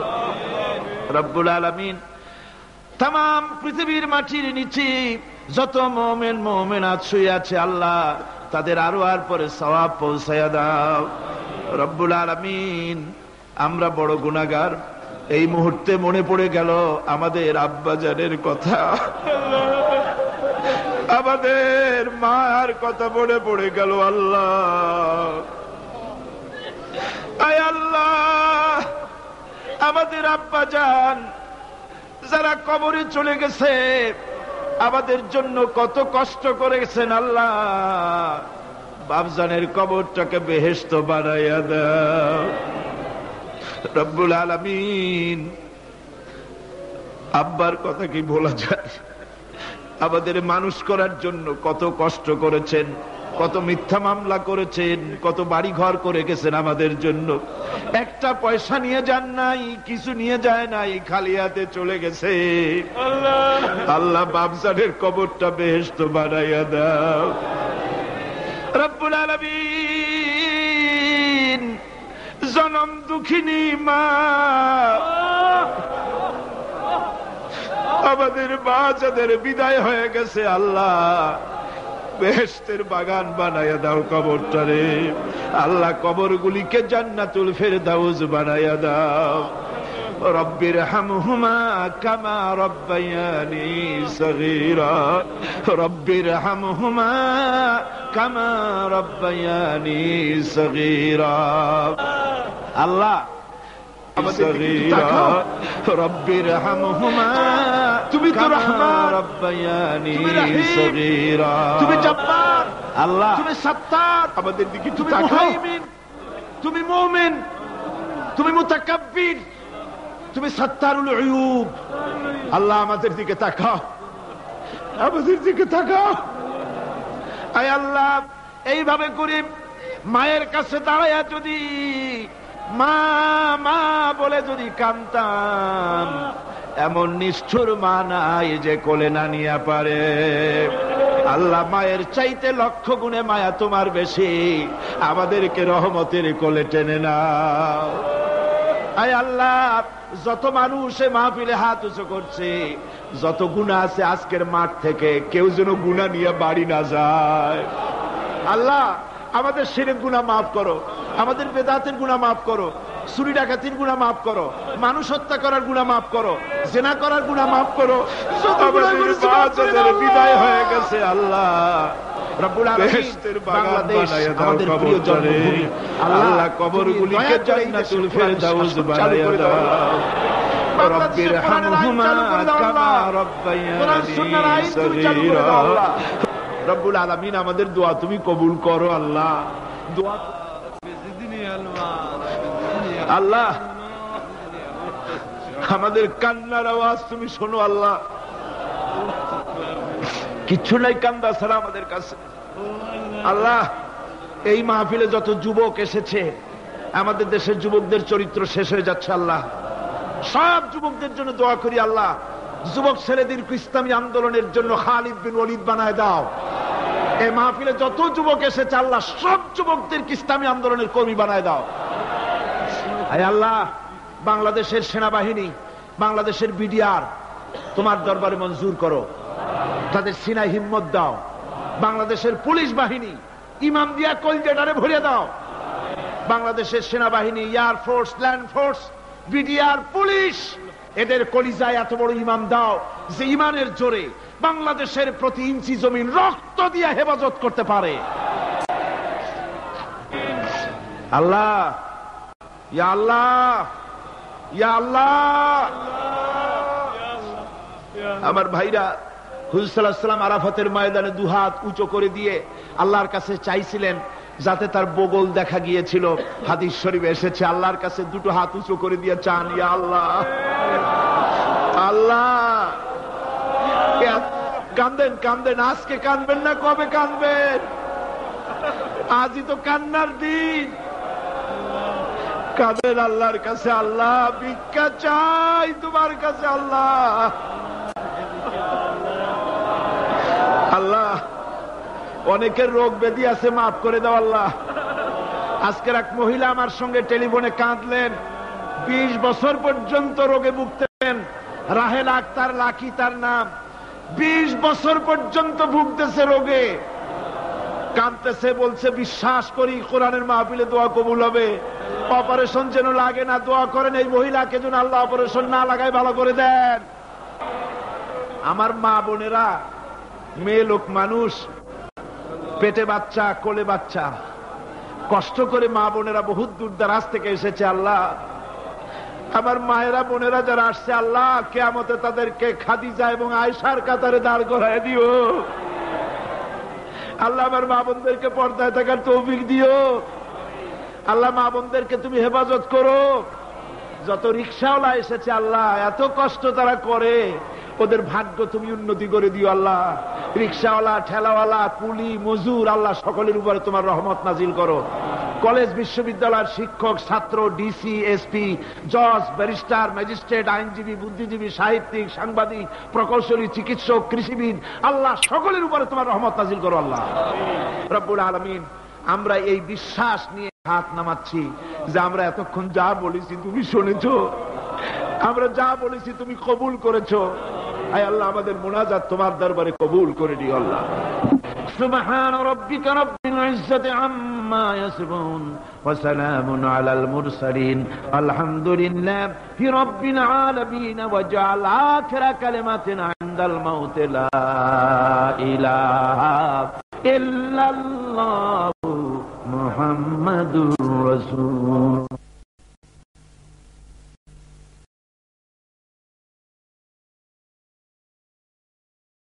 রব্বুল আলামিন, তাম পৃথিবীর মাটির নিচে যত মুমিন মুমিনাত শুয়ে আছে, আল্লাহ তাদের আরো আর পরে সওয়াব পৌঁছায়া দাও। রব্বুল আলামিন, আমরা বড় গুনাহগার। এই মুহূর্তে মনে পড়ে গেল আমাদের আব্বাজানের কথা, আমাদের মার কথা মনে পড়ে গেল। আল্লাহ, আয় আল্লাহ, আমাদের আব্বাজান যারা কবরে চলে গেছে, আমাদের জন্য কত কষ্ট করেছেন, আল্লাহ বাপজানের কবরটাকে বেহেশত বানাইয়া দাও। রব্বুল আলামিন, আব্বার কথা কি ভোলা যায়? আমাদের মানুষ করার জন্য কত কষ্ট করেছেন, কত মিথ্যা মামলা করেছেন, কত বাড়ি ঘর করে গেছেন আমাদের জন্য। একটা পয়সা নিয়ে যান নাই, কিছু নিয়ে যায় নাই, খালি হাতে চলে গেছে। আল্লাহ বাপজানের কবরটা বেহেশত বানাইয়া দাও। রব্বুল আলামিন, জনম দুঃখিনী মা, আমাদের মা যাদের বিদায় হয়ে গেছে, আল্লাহ বেহেশতের বাগান বানাইয়া দাও কবরটারে। আল্লাহ কবরগুলিকে জান্নাতুল ফেরদাউস বানাইয়া দাও। রব্বির হামহুমা কামা রব্বায়ানি সগীরা, রব্বির হামহুমা কামা রব্বায়ানি সগীরা। আল্লাহ রব্বির হামহুমা, তুমি তো রহমান, রব্বায়ানি সগীরা, তুমি জব্বার, আল্লাহ তুমি সত্তার, আমাদের দিকে তুমি মুহাইমিন, তুমি মুমিন, তুমি মুতাকাব্বির, তুমি সত্তারুল উয়ুব। আল্লাহ আমাদের দিকে তাকাও, আমাদের দিকে তাকাও। আয় আল্লাহ, এইভাবে করে মায়ের কাছে দাঁড়াইয়া যদি মা মা বলে যদি কাঁদতাম, এমন নিষ্ঠুর মা নাই যে কোলে না নিয়ে পারে। আল্লাহ, মায়ের চাইতে লক্ষ গুণে মায়া তোমার বেশি, আমাদেরকে রহমতের কোলে টেনে নাও। আয় আল্লাহ, যত মানুষ মাহফিলে হাত উঁচু করছে, যত গুনাহ আছে আজকের মাঠ থেকে কেউ যেন গুনাহ নিয়ে বাড়ি না যায়। আল্লাহ, আমাদের শিরক গুনাহ মাফ করো, আমাদের বেদাতের গুনাহ মাফ করো, চুরি ডাকাতির গুনাহ মাফ করো, মানুষ হত্যা করার গুনাহ মাফ করো, জিনা করার গুনাহ মাফ করো। বিদায় হয়ে গেছে আল্লাহ রব্বুল আলামিন, বাংলাদেশ আমাদের প্রিয় জন্মভূমি। আল্লাহ, কবরগুলিকে জান্নাতুল ফেরদাউস বানায়া দাও। রব্বির হামহুমা কামা রাব্বায়ানি সগীরা। রব্বুল আলামিন, আমাদের দোয়া তুমি কবুল করো আল্লাহ। দোয়া আল্লাহ, আমাদের কান্নার আওয়াজ তুমি শোনো আল্লাহ। কিচ্ছু নাই কান্দা ছাড়া আমাদের কাছে। আল্লাহ, এই মাহফিলে যত যুবক এসেছে, আমাদের দেশের যুবকদের চরিত্র শেষ হয়ে যাচ্ছে আল্লাহ। সব যুবকদের জন্য দোয়া করি আল্লাহ, যুবক ছেলেদেরকে ইসলামী আন্দোলনের জন্য খালিদ বিন ওয়ালিদ বানায় দাও। এই মাহফিলে যত যুবক এসেছে আল্লাহ, সব যুবকদেরকে ইসলামী আন্দোলনের কর্মী বানায় দাও। আয় আল্লাহ, বাংলাদেশের সেনাবাহিনী, বাংলাদেশের বিডিআর তোমার দরবারে মঞ্জুর করো, তাদের সিনায় হিম্মত দাও। বাংলাদেশের পুলিশ বাহিনী ইমাম দিয়া কলজেটারে ভরিয়ে দাও। বাংলাদেশের সেনাবাহিনী, air force, land force, BDR, police, এদের কলিজায় এত বড় ইমাম দাও যে ইমানের জোরে বাংলাদেশের প্রতি ইঞ্চি জমিন রক্ত দিয়ে হেফাজত করতে পারে। আল্লাহ, ইয়া আল্লাহ, ইয়া আল্লাহ। আমার ভাইরা, হুজুর সাল্লাল্লাহু আলাইহি ওয়াসাল্লাম আরাফাতের ময়দানে দুহাত উঁচু করে দিয়ে আল্লাহর কাছে চাইছিলেন, যাতে তার বগল দেখা গিয়েছিল। হাদিস শরীফে এসেছে, আল্লাহর কাছে দুটো হাত উঁচু করে দিয়ে চান, ইয়া আল্লাহ। আল্লাহ, কান্দেন কান্দেন, আজকে কানবেন না কবে কানবেন? আজই তো কান্নার দিন। কাঁদেন আল্লাহর কাছে, আল্লাহ ভিক্ষা চাই তোমার কাছে আল্লাহ। আল্লাহ, অনেকের রোগ ব্যাধি আছে, মাফ করে দাও আল্লাহ। আজকের এক মহিলা আমার সঙ্গে টেলিফোনে কাঁদলেন, 20 বছর পর্যন্ত রোগে ভুগতেন। রাহেলা আক্তার, লাকি তার নাম। 20 বছর পর্যন্ত ভুগতেছে রোগে, কাঁদতেছে, বলছে বিশ্বাস করি কোরআনের মাহফিলে দোয়া কবুল হবে, অপারেশন যেন লাগে না, দোয়া করেন এই মহিলাকে যেন আল্লাহ অপারেশন না লাগায় ভালো করে দেন। আমার মা বোনেরা, মেয়ে লোক মানুষ, পেটে বাচ্চা, কোলে বাচ্চা, কষ্ট করে মা বোনেরা বহুত দূর দারাজ থেকে এসেছে আল্লাহ। আমার মায়েরা বোনেরা যারা আসছে আল্লাহ, কিয়ামতে তাদেরকে খাদিজা এবং আয়েশার কাতারে দাঁড় করায় দিও আল্লাহ। আমার মা বোনদেরকে পর্দায় থাকার তৌফিক দিও আল্লাহ। মা বোনদেরকে তুমি হেফাজত করো। যত রিকশাওয়ালা এসেছে আল্লাহ, এত কষ্ট তারা করে, ওদের ভাগ্য তুমি উন্নতি করে দিও আল্লাহ। রিকশাওয়ালা, ঠেলাওয়ালা, কুলি, মজুর, আল্লাহ সকলের উপরে তোমার রহমত নাজিল করো। কলেজ বিশ্ববিদ্যালয়ের শিক্ষক, ছাত্র, ডিসি, এসপি, জজ, ব্যারিস্টার, ম্যাজিস্ট্রেট, আইনজীবী, বুদ্ধিজীবী, সাহিত্যিক, সাংবাদিক, প্রকৌশলী, চিকিৎসক, কৃষিবিদ, আল্লাহ সকলের উপরে তোমার রহমত নাজিল করো আল্লাহ রব্বুল আলামিন। আমরা এই বিশ্বাস নিয়ে হাত নামাচ্ছি যে আমরা এতক্ষণ যা বলেছি তুমি শুনেছো, আমরা যা বলেছি তুমি কবুল করেছো। আয় আল্লাহ, আমাদের মুনাজাত তোমার দরবারে কবুল করে দিও আল্লাহ। সুবহান রাব্বিকা রাব্বিল ইজ্জাতি আম্মা ইয়াসিফুন ওয়া সালামুন আলাল মুরসালিন আলহামদুলিল্লাহি রাব্বিল আলামিন ওয়া জাআল আখিরা কালিমাতিনা ইনদাল মাউত লা ইলাহা ইল্লাল্লাহু মুহাম্মাদুর রাসূল।